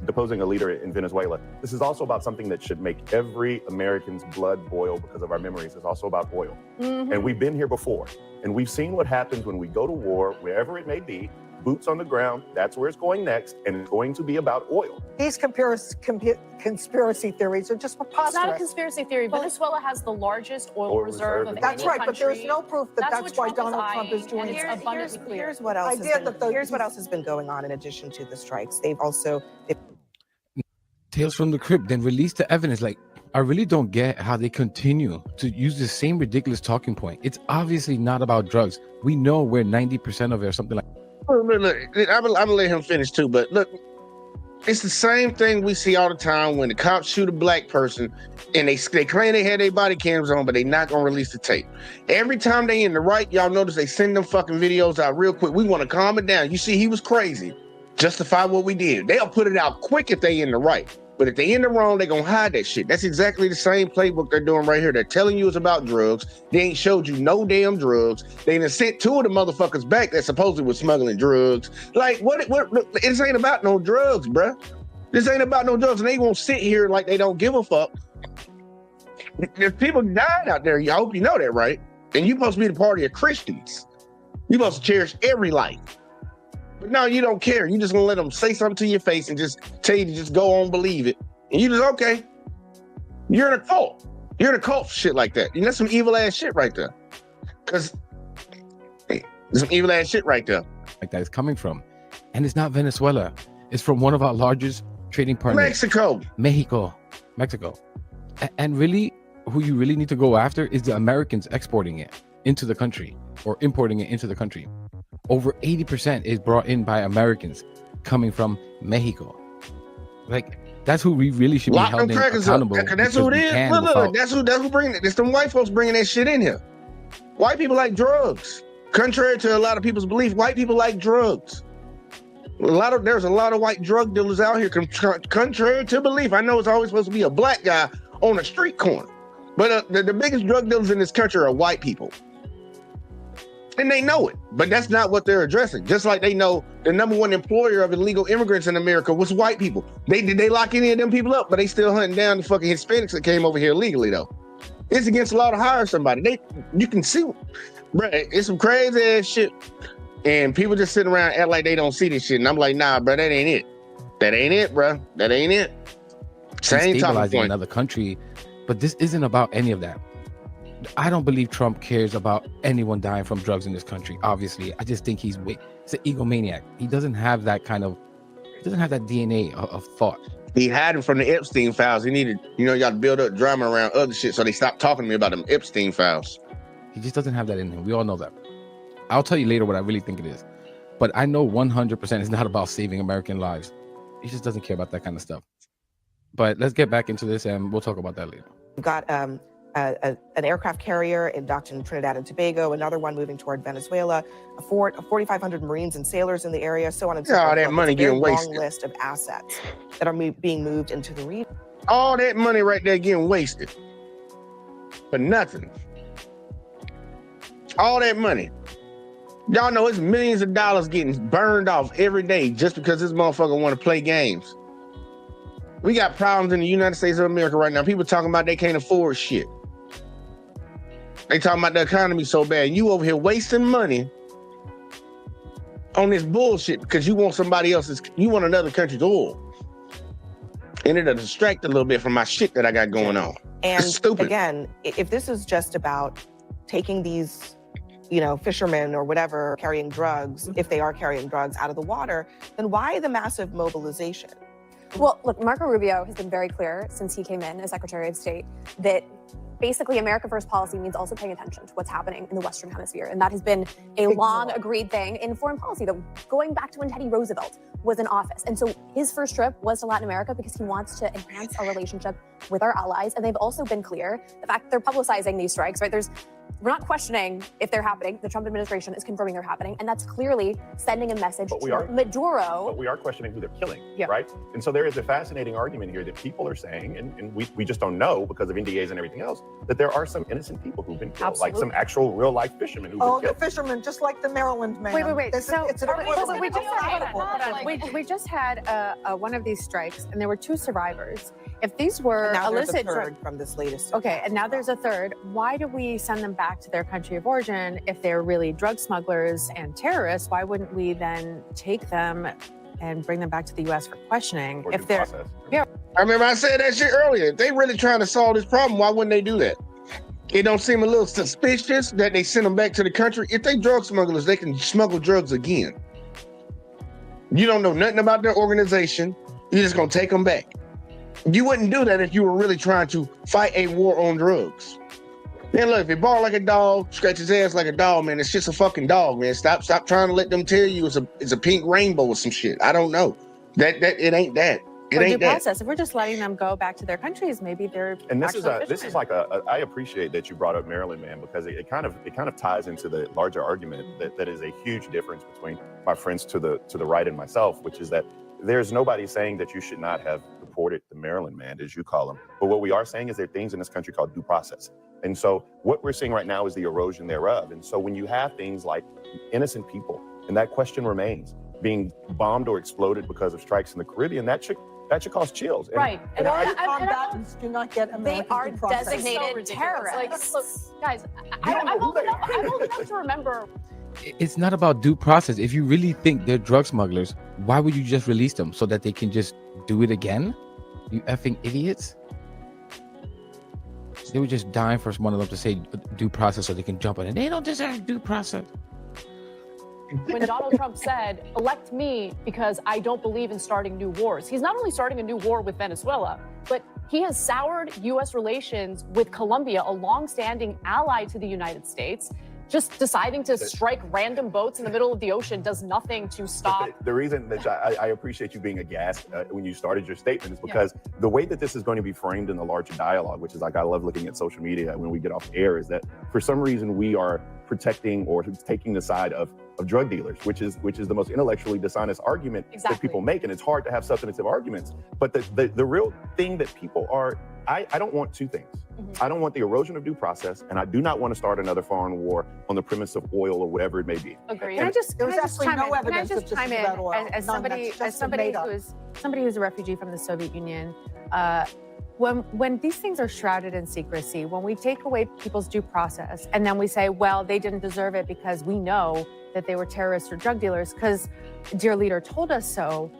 deposing a leader in Venezuela. This is also about something that should make every American's blood boil because of our memories. It's also about oil. Mm-hmm. And we've been here before. And we've seen what happens when we go to war, wherever it may be, boots on the ground, that's where it's going next, and it's going to be about oil. These conspiracy theories are just preposterous. It's not a conspiracy theory. Venezuela has the largest oil reserve of That's any right, but country. there's no proof that that's what why Trump Donald Trump is eyeing, doing and it. it's abundantly clear. Here's what else. Here's what else has been going on in addition to the strikes. They've also. Tales from the Crypt, then release the evidence. Like, I really don't get how they continue to use the same ridiculous talking point. It's obviously not about drugs. We know where 90% of it or something like. Look, I'm gonna let him finish too, but look, it's the same thing we see all the time when the cops shoot a black person and they claim they had their body cams on, but they not gonna release the tape. Every time they in the right, y'all notice they send them fucking videos out real quick. We want to calm it down. You see, he was crazy. Justify what we did. They'll put it out quick if they in the right. But if they in the wrong, they're gonna hide that shit. That's exactly the same playbook they're doing right here. They're telling you it's about drugs. They ain't showed you no damn drugs. They done sent two of the motherfuckers back that supposedly was smuggling drugs. Like, what look, this ain't about no drugs, bruh. This ain't about no drugs. And they won't sit here like they don't give a fuck. There's people died out there. I hope you know that, right? And you're supposed to be the party of Christians. You're supposed to cherish every life. But no, you don't care. You just gonna let them say something to your face and just tell you to just go on, believe it. And you just, okay. You're in a cult. You're in a cult for shit like that. And that's some evil ass shit right there. Because there's some evil ass shit right there. Like that is coming from. And it's not Venezuela. It's from one of our largest trading partners. Mexico. Mexico. And really, who you really need to go after is the Americans exporting it into the country or importing it into the country. Over 80% is brought in by Americans coming from Mexico. Like, that's who we really should be Lock held them crackers up. accountable. That's who it is. Look, that's who bringing it. It's them white folks bringing that shit in here. White people like drugs. Contrary to a lot of people's belief, white people like drugs. There's a lot of white drug dealers out here. Contrary to belief, I know it's always supposed to be a black guy on a street corner, but the biggest drug dealers in this country are white people. And they know it, but that's not what they're addressing. Just like they know the number one employer of illegal immigrants in America was white people. They lock any of them people up, but they still hunting down the fucking Hispanics that came over here illegally though. It's against the law to hire somebody. You can see, bro, it's some crazy ass shit. And people just sitting around act like they don't see this shit. And I'm like, nah, bro, that ain't it. That ain't it, bro. That ain't it. Same talking Stabilizing point. another country, but this isn't about any of that. I don't believe Trump cares about anyone dying from drugs in this country. Obviously, I just think he's an egomaniac. He doesn't have that DNA of thought. He hiding from the Epstein files. He needed, y'all build up drama around other shit so they stop talking to me about them Epstein files. He just doesn't have that in him. We all know that. I'll tell you later what I really think it is. But I know 100% it's not about saving American lives. He just doesn't care about that kind of stuff. But let's get back into this and we'll talk about that later. We've got an aircraft carrier docked in Trinidad and Tobago, another one moving toward Venezuela, 4,500 Marines and sailors in the area, so on and so forth. All that money getting wasted. Long list of assets that are being moved into the region. All that money right there getting wasted for nothing. All that money. Y'all know it's millions of dollars getting burned off every day just because this motherfucker want to play games. We got problems in the United States of America right now. People talking about they can't afford shit. They talking about the economy so bad. You over here wasting money on this bullshit because you want you want another country's oil. And it'll distract a little bit from my shit that I got going on. And it's stupid. Again, if this is just about taking these, fishermen or whatever carrying drugs, if they are carrying drugs out of the water, then why the massive mobilization? Well, look, Marco Rubio has been very clear since he came in as Secretary of State that basically America First policy means also paying attention to what's happening in the Western Hemisphere. And that has been a long agreed thing in foreign policy, that going back to when Teddy Roosevelt was in office. And so his first trip was to Latin America because he wants to enhance our relationship with our allies. And they've also been clear, the fact that they're publicizing these strikes, right? We're not questioning if they're happening. The Trump administration is confirming they're happening. And that's clearly sending a message to Maduro. But we are questioning who they're killing, right? And so there is a fascinating argument here that people are saying, and we just don't know because of NDAs and everything else, that there are some innocent people who've been killed, like some actual real life fishermen who've been killed. The fishermen, just like the Maryland man. Wait. It's We just had one of these strikes, and there were 2 survivors. If these were now illicit there's a third from this latest. Okay, and now there's a third. Why do we send them back to their country of origin if they're really drug smugglers and terrorists? Why wouldn't we then take them and bring them back to the U.S. for questioning? I remember I said that shit earlier. If they really trying to solve this problem, why wouldn't they do that? It don't seem a little suspicious that they send them back to the country. If they drug smugglers, they can smuggle drugs again. You don't know nothing about their organization. You're just gonna take them back. You wouldn't do that if you were really trying to fight a war on drugs. Man, look, if you bark like a dog, scratch his ass like a dog, man, it's just a fucking dog, man. Stop trying to let them tell you it's a pink rainbow or some shit. I don't know. That it ain't that. It ain't that. Process. If we're just letting them go back to their countries, maybe they're. And this is like I appreciate that you brought up Maryland man, because it kind of ties into the larger argument that is a huge difference between my friends to the right and myself, which is that there's nobody saying that you should not have deported the Maryland man, as you call him. But what we are saying is there are things in this country called due process. And so what we're seeing right now is the erosion thereof. And so when you have things like innocent people, and that question remains, being bombed or exploded because of strikes in the Caribbean, that should cause chills. Right. And combatants do not get American They are due process. designated terrorists. Like, look, guys, I'm old enough to remember. It's not about due process. If you really think they're drug smugglers, why would you just release them so that they can just do it again? You effing idiots. They were just dying for one of them to say due process so they can jump on it. They don't deserve due process. When Donald Trump said, elect me because I don't believe in starting new wars. He's not only starting a new war with Venezuela, but he has soured U.S. relations with Colombia, a longstanding ally to the United States. Just deciding to strike random boats in the middle of the ocean does nothing to stop. The reason that I appreciate you being aghast when you started your statement is because the way that this is going to be framed in the larger dialogue, which is like I love looking at social media when we get off air, is that for some reason we are protecting or taking the side of drug dealers, which is the most intellectually dishonest argument that people make. And it's hard to have substantive arguments. But the real thing that people are, I don't want 2 things. I don't want the erosion of due process, and I do not want to start another foreign war on the premise of oil or whatever it may be. Agreed. There's actually no evidence that this is about oil. As None. somebody That's just made up. who's a refugee from the Soviet Union, when these things are shrouded in secrecy, when we take away people's due process, and then we say, well, they didn't deserve it because we know that they were terrorists or drug dealers because dear leader told us so.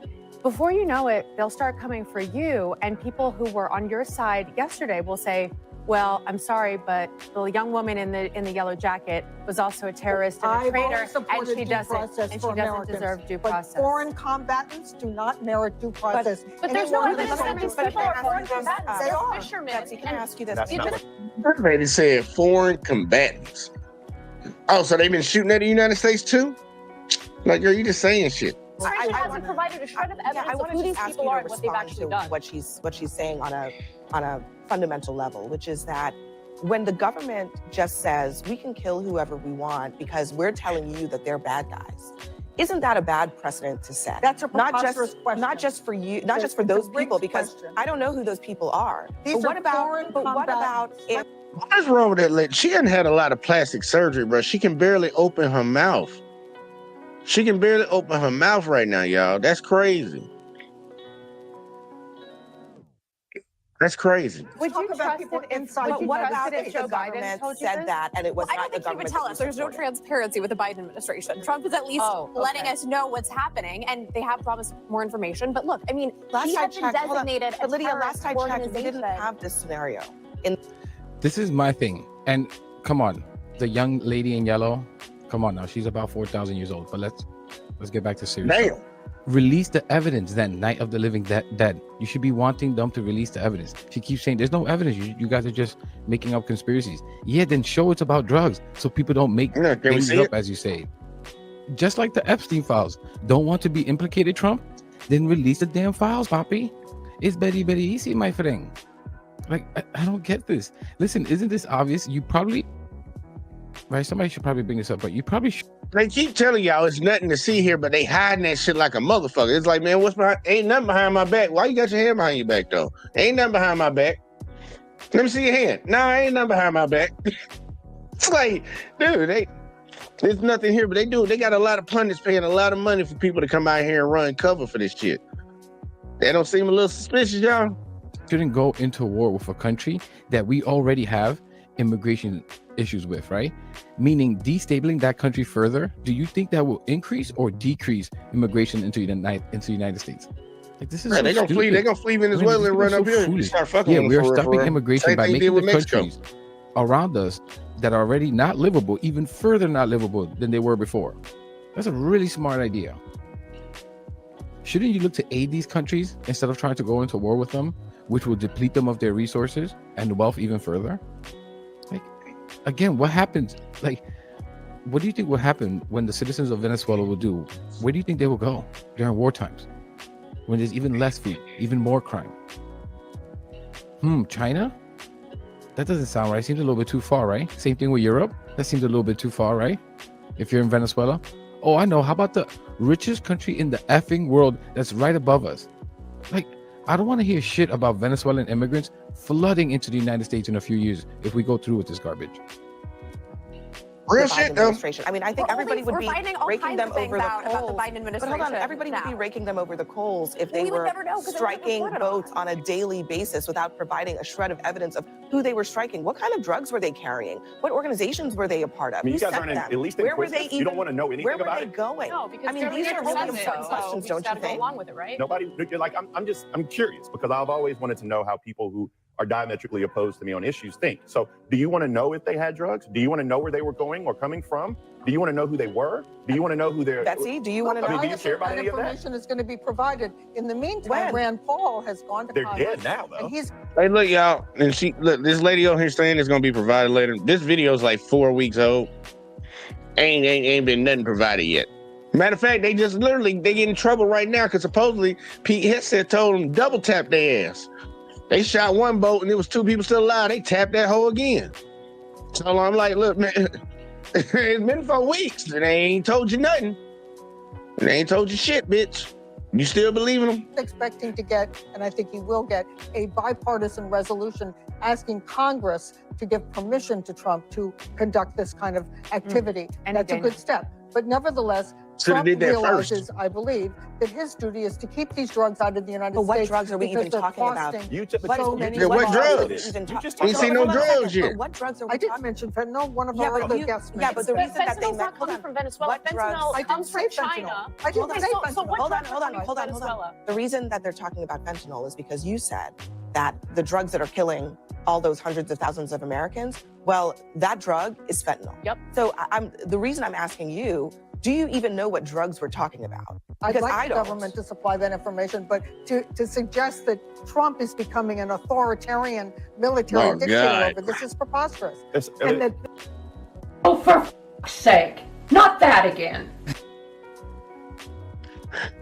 Before you know it, they'll start coming for you, and people who were on your side yesterday will say, Well, I'm sorry, but the young woman in the yellow jacket was also a terrorist and a I've traitor, always and supported she due doesn't process for Americans, deserve due but process. foreign combatants do not merit due process. But there's no Anyone evidence who that these is- people are foreign combatants. They They're are. fishermen. Betsy, can I ask you this? That's not what That lady said foreign combatants. Oh, so they've been shooting at the United States too? Like, girl, you just saying shit. She hasn't provided a shred of evidence I of want who to these just ask people you are to and what they've respond actually to done. what she's saying on a fundamental level, which is that when the government just says we can kill whoever we want because we're telling you that they're bad guys, isn't that a bad precedent to set? That's a preposterous question. Not just for you, not just for It's a those people, rigged because question. I don't know who those people are. These But are what about if What's wrong with that lady? She hadn't had a lot of plastic surgery, bro. She can barely open her mouth. She can barely open her mouth right now, y'all. That's crazy. That's crazy. Would you trust it inside But the what United about States? if the government said that and it was I not don't the think he would government tell that us. There's no supported? transparency with the Biden administration. Trump is at least letting us know what's happening, and they have promised more information. But look, I mean, Last he I has been checked, hold on. designated But a Lydia, terrorist last I checked, we organization. didn't have this scenario. This is my thing. And come on, the young lady in yellow, come on now, she's about 4,000 years old. But let's get back to serious. Damn. Release the evidence then, Night of the Living Dead. You should be wanting them to release the evidence. She keeps saying there's no evidence. You guys are just making up conspiracies. Yeah, then show it's about drugs so people don't make things up, as you say. Just like the Epstein files. Don't want to be implicated, Trump? Then release the damn files, Papi. It's very, very easy, my friend. Like, I don't get this. Listen, isn't this obvious? You probably, right? Somebody should probably bring this up, but you probably should. They keep telling y'all it's nothing to see here, but they hiding that shit like a motherfucker. It's like, man, what's behind? Ain't nothing behind my back. Why you got your hand behind your back though? Ain't nothing behind my back. Let me see your hand. Nah, ain't nothing behind my back. It's like, dude, there's nothing here, but they got a lot of pundits paying a lot of money for people to come out here and run cover for this shit. That don't seem a little suspicious, y'all? Shouldn't go into war with a country that we already have immigration issues with, right? Meaning destabilizing that country further. Do you think that will increase or decrease immigration into the United States? Like, this is Man, so they're gonna flee. They're gonna flee Venezuela and run up here and start fucking. Yeah, with we them are for real, stopping for real. immigration Same by thing making did with the Mexico. countries around us that are already not livable even further not livable than they were before. That's a really smart idea. Shouldn't you look to aid these countries instead of trying to go into war with them, which will deplete them of their resources and wealth even further? Like, again, what happens? Like, what do you think will happen when the citizens of Venezuela will do? Where do you think they will go during war times? When there's even less food, even more crime? China? That doesn't sound right. Seems a little bit too far, right? Same thing with Europe. That seems a little bit too far, right? If you're in Venezuela. Oh, I know. How about the richest country in the effing world that's right above us? Like, I don't want to hear shit about Venezuelan immigrants flooding into the United States in a few years if we go through with this garbage. Real the Biden shit, though. Administration. I mean, I think everybody would be raking them over the about the coals. Biden But hold on, administration everybody would be now. raking them over the coals if they We would were never know, 'cause they wouldn't striking report it votes on a daily basis without providing a shred of evidence of who they were striking. What kind of drugs were they carrying? What organizations were they a part of? I mean, you Who guys set aren't them? at least Where were they inquisitive? You don't want to know anything Where were about they it? going? No, because I mean, they're these are leaders really of it, important so questions, we just don't you gotta go think? along with it, right? Nobody, like, I'm curious because I've always wanted to know how people who are diametrically opposed to me on issues think. So do you want to know if they had drugs? Do you want to know where they were going or coming from? Do you want to know who they were? Do you want to know who they're... Betsy, do you want to know? I mean, do you care about that any of that? information is going to be provided. In the meantime, When? Rand Paul has gone to They're Congress. dead now, though. And he's Hey, look, y'all, and this lady on here saying it's gonna be provided later. This video's like 4 weeks old. Ain't been nothing provided yet. Matter of fact, they get in trouble right now because supposedly Pete Hegseth told them double tap their ass. They shot one boat and there was 2 people still alive. They tapped that hole again. So I'm like, look, man, it's been 4 weeks and they ain't told you nothing. And they ain't told you shit, bitch. You still believe in them? expecting to get, and I think he will get, a bipartisan resolution asking Congress to give permission to Trump to conduct this kind of activity. And that's a good step. But nevertheless, Should've Trump did that realizes, first. I believe, that his duty is to keep these drugs out of the United But States. what drugs are we even because they're talking about? costing You took- so you- many Yeah, what lives. drugs? You just Ain't seen no Hold on a second, drugs yet. but what drugs are we I did talking mention fentanyl, one of Yeah, our but other you- guests yeah, but the mentioned. reason that they Fentanyl's met, not coming from Venezuela. what drugs- Fentanyl I didn't comes say from fentanyl. China. I didn't Okay, say so fentanyl. what hold on, drugs hold are on, coming hold from on, hold on. Venezuela? The reason that they're talking about fentanyl is because you said that the drugs that are killing all those hundreds of thousands of Americans, well, that drug is fentanyl. Yep. So the reason I'm asking you, do you even know what drugs we're talking about? I'd Because like I the don't. government to supply that information, but to suggest that Trump is becoming an authoritarian military Oh, dictator God. over this is preposterous. It's- And that Oh, for f***'s sake. Not that again.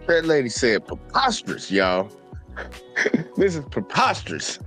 That lady said preposterous, y'all. This is preposterous.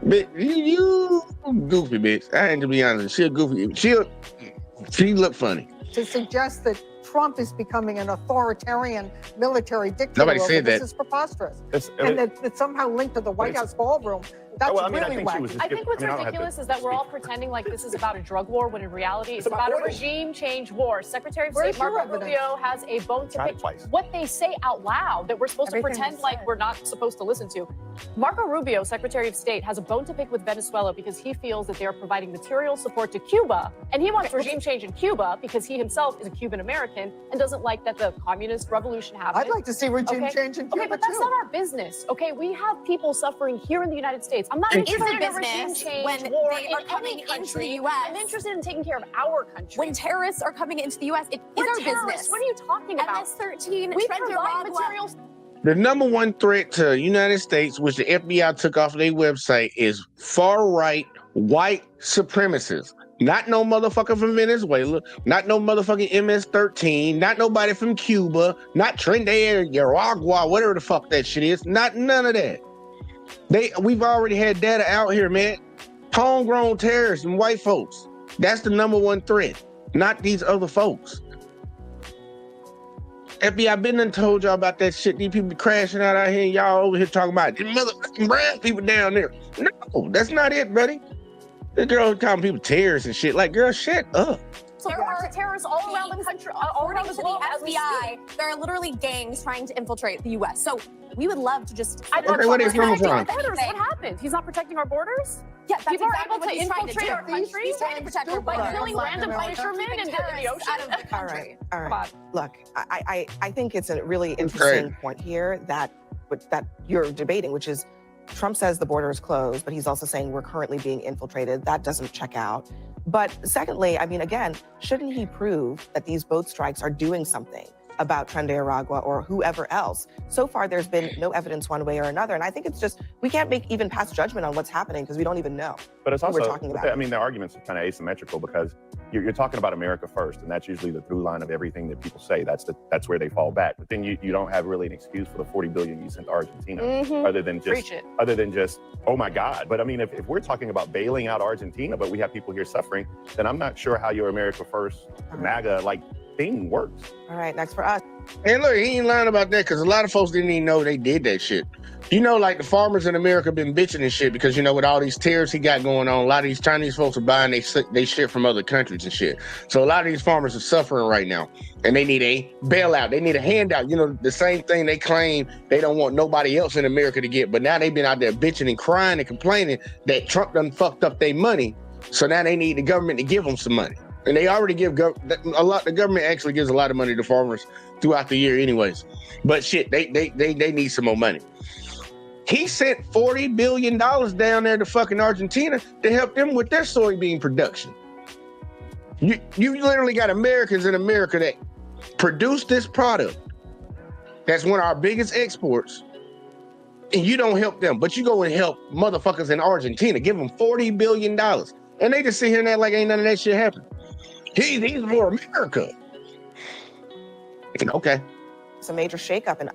Bitch, you goofy bitch. I ain't to be honest. She a goofy. She look funny. to suggest that Trump is becoming an authoritarian military dictator Nobody over said this that. is preposterous. It's- And that it's somehow linked to the White House ballroom. That's Well, I mean, I really think she was wacky. just I think what's I don't have to ridiculous is that we're all pretending like this is about a drug war when in reality it's about a regime change war. Secretary of Where's State your Marco evidence? Rubio has a bone to Tried it pick. twice. What they say out loud that we're supposed Everything to pretend they like said. we're not supposed to listen to. Marco Rubio, Secretary of State, has a bone to pick with Venezuela because he feels that they are providing material support to Cuba, and he wants regime change in Cuba because he himself is a Cuban American and doesn't like that the communist revolution happened. I'd like to see regime Okay. change in Cuba Okay, but that's too. not our business. Okay, we have people suffering here in the United States. I'm not It is interested their in a regime business change when war they are in coming any into the country. US. I'm interested in taking care of our country. When terrorists are coming into the U.S., it is We're our terrorists. business. What are you talking about? MS-13, We Trent provide Aragua. materials. The number one threat to the United States, which the FBI took off their website, is far-right white supremacists. Not no motherfucker from Venezuela, not no motherfucking MS-13, not nobody from Cuba, not Trinidad, Aragua, whatever the fuck that shit is. Not none of that. We've already had data out here, man. Homegrown terrorists and white folks. That's the number one threat, not these other folks. FBI been done told y'all about that shit. These people be crashing out here and y'all over here talking about these motherfucking brown people down there. No, that's not it, buddy. The girl calling people terrorists and shit. Like, girl, shut up. There are terrorists all around the country, all around According the to globe as the we FBI, there are literally gangs trying to infiltrate the U.S. So we would love to just. I Okay, where they coming from? Borders. What happened? He's not protecting our borders? Yeah, that's People exactly are what able he's to trying to infiltrate do. our country He's trying to protect our by borders. killing Latin random America, fishermen keeping in the terrorists ocean. out of the All country. right, all Come right. on. Look, I think it's a really interesting point here that you're debating, which is Trump says the border is closed, but he's also saying we're currently being infiltrated. That doesn't check out. But secondly, I mean, again, shouldn't he prove that these boat strikes are doing something about Trent Aragua or whoever else? So far, there's been no evidence one way or another. And I think it's just, we can't even pass judgment on what's happening because we don't even know But it's who also, we're talking about. I mean, the arguments are kind of asymmetrical because you're talking about America first, and that's usually the through line of everything that people say. That's where they fall back. But then you don't have really an excuse for the $40 billion you sent to Argentina, other than just oh my God. But I mean, if we're talking about bailing out Argentina, but we have people here suffering, then I'm not sure how your America first MAGA thing works. All right, next for us. And look, he ain't lying about that because a lot of folks didn't even know they did that shit. You know, like the farmers in America been bitching and shit because, you know, with all these tariffs he got going on, a lot of these Chinese folks are buying they shit from other countries and shit. So a lot of these farmers are suffering right now and they need a bailout. They need a handout. You know, the same thing they claim they don't want nobody else in America to get. But now they've been out there bitching and crying and complaining that Trump done fucked up their money. So now they need the government to give them some money. And they already give the government actually gives a lot of money to farmers throughout the year anyways. But shit, they need some more money. He sent $40 billion down there to fucking Argentina to help them with their soybean production. You literally got Americans in America that produce this product. That's one of our biggest exports. And you don't help them, but you go and help motherfuckers in Argentina, give them $40 billion. And they just sit here and act like ain't none of that shit happened. He's for America. Okay. It's a major shakeup in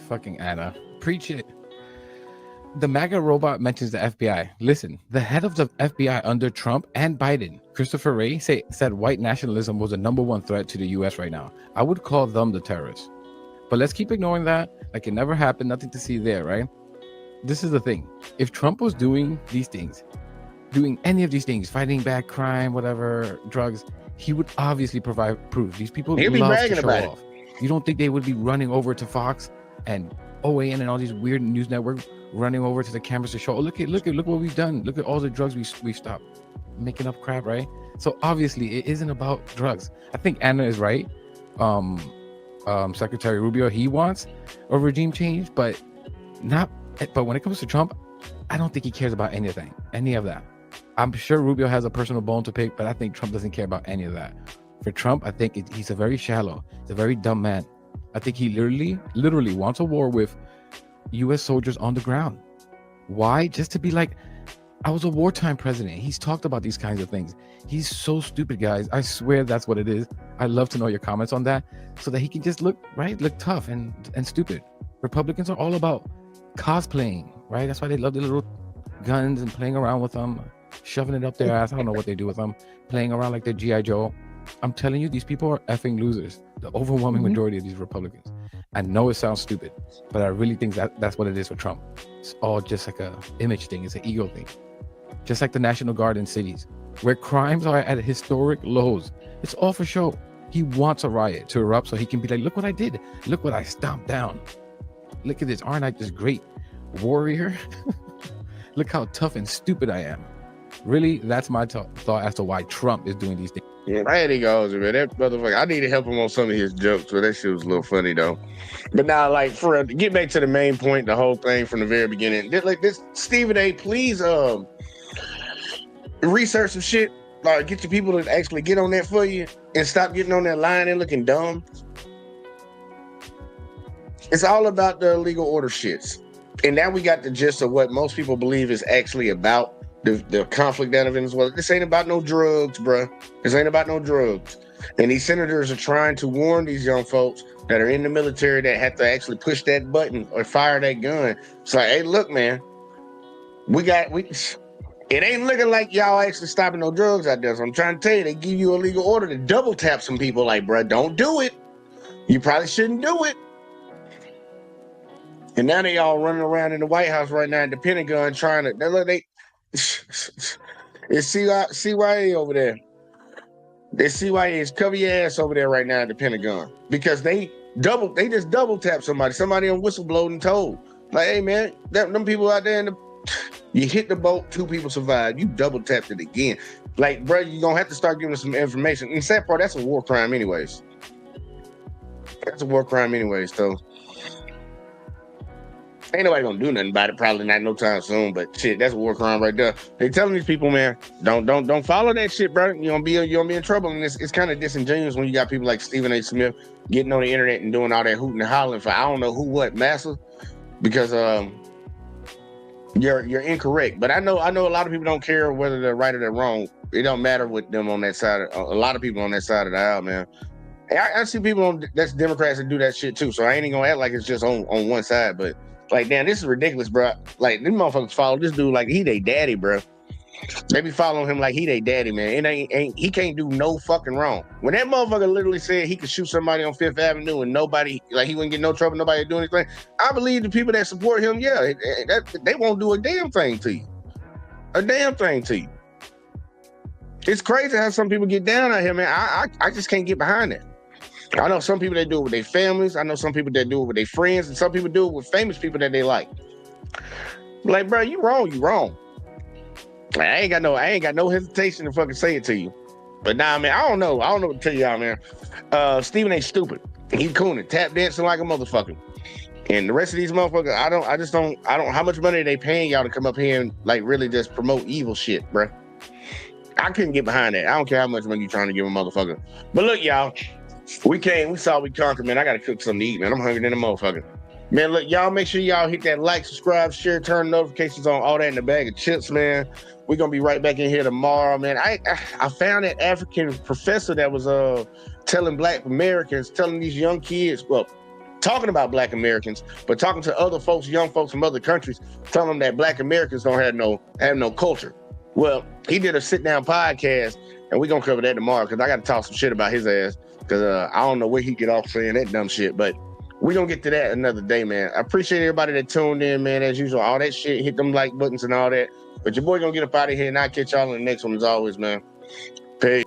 Fucking Anna. Preach it. The MAGA robot mentions the FBI. Listen, the head of the FBI under Trump and Biden, Christopher Wray, said white nationalism was the #1 threat to the US right now. I would call them the terrorists. But let's keep ignoring that like it never happened, nothing to see there, right? This is the thing. If Trump was doing these things, doing any of these things, fighting back crime, whatever, drugs, he would obviously provide proof. These people He'll be love to bragging show about it. off. You don't think they would be running over to Fox and OAN and all these weird news networks running over to the cameras to show, oh, look what we've done. Look at all the drugs we've stopped. Making up crap, right? So obviously it isn't about drugs. I think Anna is right. Secretary Rubio, he wants a regime change, but when it comes to Trump, I don't think he cares about any of that. I'm sure Rubio has a personal bone to pick, but I think Trump doesn't care about any of that. For Trump, I think he's a very shallow, he's a very dumb man. I think he literally wants a war with U.S. soldiers on the ground. Why? Just to be like, I was a wartime president. He's talked about these kinds of things. He's so stupid, guys. I swear that's what it is. I'd love to know your comments on that so that he can just look tough and stupid. Republicans are all about cosplaying, right? That's why they love the little guns and playing around with them, shoving it up their ass. I don't know what they do with them, playing around like they're G.I. Joe. I'm telling you, these people are effing losers. The overwhelming majority of these Republicans. I know it sounds stupid, but I really think that's what it is for Trump. It's all just like a image thing. It's an ego thing. Just like the National Guard in cities, where crimes are at historic lows. It's all for show. He wants a riot to erupt so he can be like, look what I did. Look what I stomped down. Look at this. Aren't I this great warrior? Look how tough and stupid I am. Really, that's my thought as to why Trump is doing these things. Yeah, there he goes, man. That motherfucker, I need to help him on some of his jokes, but that shit was a little funny, though. But now, like, to get back to the main point, the whole thing from the very beginning, like this, Stephen A., please research some shit. Like, get your people to actually get on that for you and stop getting on that line and looking dumb. It's all about the illegal order shits. And now we got the gist of what most people believe is actually about the conflict down in Venezuela. This ain't about no drugs, bruh. This ain't about no drugs. And these senators are trying to warn these young folks that are in the military that have to actually push that button or fire that gun. It's like, hey, look, man, it ain't looking like y'all actually stopping no drugs out there. So I'm trying to tell you, they give you a legal order to double tap some people like, bruh, don't do it. You probably shouldn't do it. And now they all running around in the White House right now in the Pentagon trying to, it's CYA over there. The CYA is cover your ass over there right now at the Pentagon because they just double tap somebody on whistleblower and told, like, hey man, them people out there you hit the boat, 2 people survived, you double tapped it again. Like, bro, you're gonna have to start giving us some information. And sad part, that's a war crime anyways. So ain't nobody gonna do nothing about it, probably not no time soon, but shit, that's a war crime right there. They telling these people, man, don't follow that shit, bro. You're gonna be in trouble. And it's kind of disingenuous when you got people like Stephen A. Smith getting on the internet and doing all that hooting and hollering for I don't know who, what, massa, because you're incorrect. But I know a lot of people don't care whether they're right or they're wrong. It don't matter with them on that side. A lot of people on that side of the aisle, man. I see people that's Democrats that do that shit too. So I ain't even gonna act like it's just on one side, but like, damn, this is ridiculous, bro. Like, these motherfuckers follow this dude like he they daddy, bro. They be following him like he they daddy, man. He can't do no fucking wrong. When that motherfucker literally said he could shoot somebody on 5th Avenue and nobody, like he wouldn't get no trouble, nobody do anything, I believe the people that support him, yeah, they won't do a damn thing to you. It's crazy how some people get down out here, man. I just can't get behind that. I know some people that do it with their families. I know some people that do it with their friends, and some people do it with famous people that they like. Like, bro, you wrong. I ain't got no hesitation to fucking say it to you. But nah, man, I don't know what to tell y'all, man. Stephen ain't stupid. He cooning, tap dancing like a motherfucker. And the rest of these motherfuckers, I don't how much money are they paying y'all to come up here and like really just promote evil shit, bro? I couldn't get behind that. I don't care how much money you trying to give a motherfucker. But look, y'all. We saw we conquered, man. I gotta cook something to eat, man. I'm hungry than a motherfucker. Man, look, y'all make sure y'all hit that like, subscribe, share, turn notifications on, all that in the bag of chips, man. We're gonna be right back in here tomorrow, man. I found that African professor that was telling Black Americans, telling these young kids, well, talking about Black Americans, but talking to other folks, young folks from other countries, telling them that Black Americans don't have no culture. Well, he did a sit-down podcast, and we're gonna cover that tomorrow because I gotta talk some shit about his ass. Because I don't know where he get off saying that dumb shit, but we're going to get to that another day, man. I appreciate everybody that tuned in, man. As usual, all that shit, hit them like buttons and all that. But your boy going to get up out of here, and I'll catch y'all in the next one as always, man. Peace.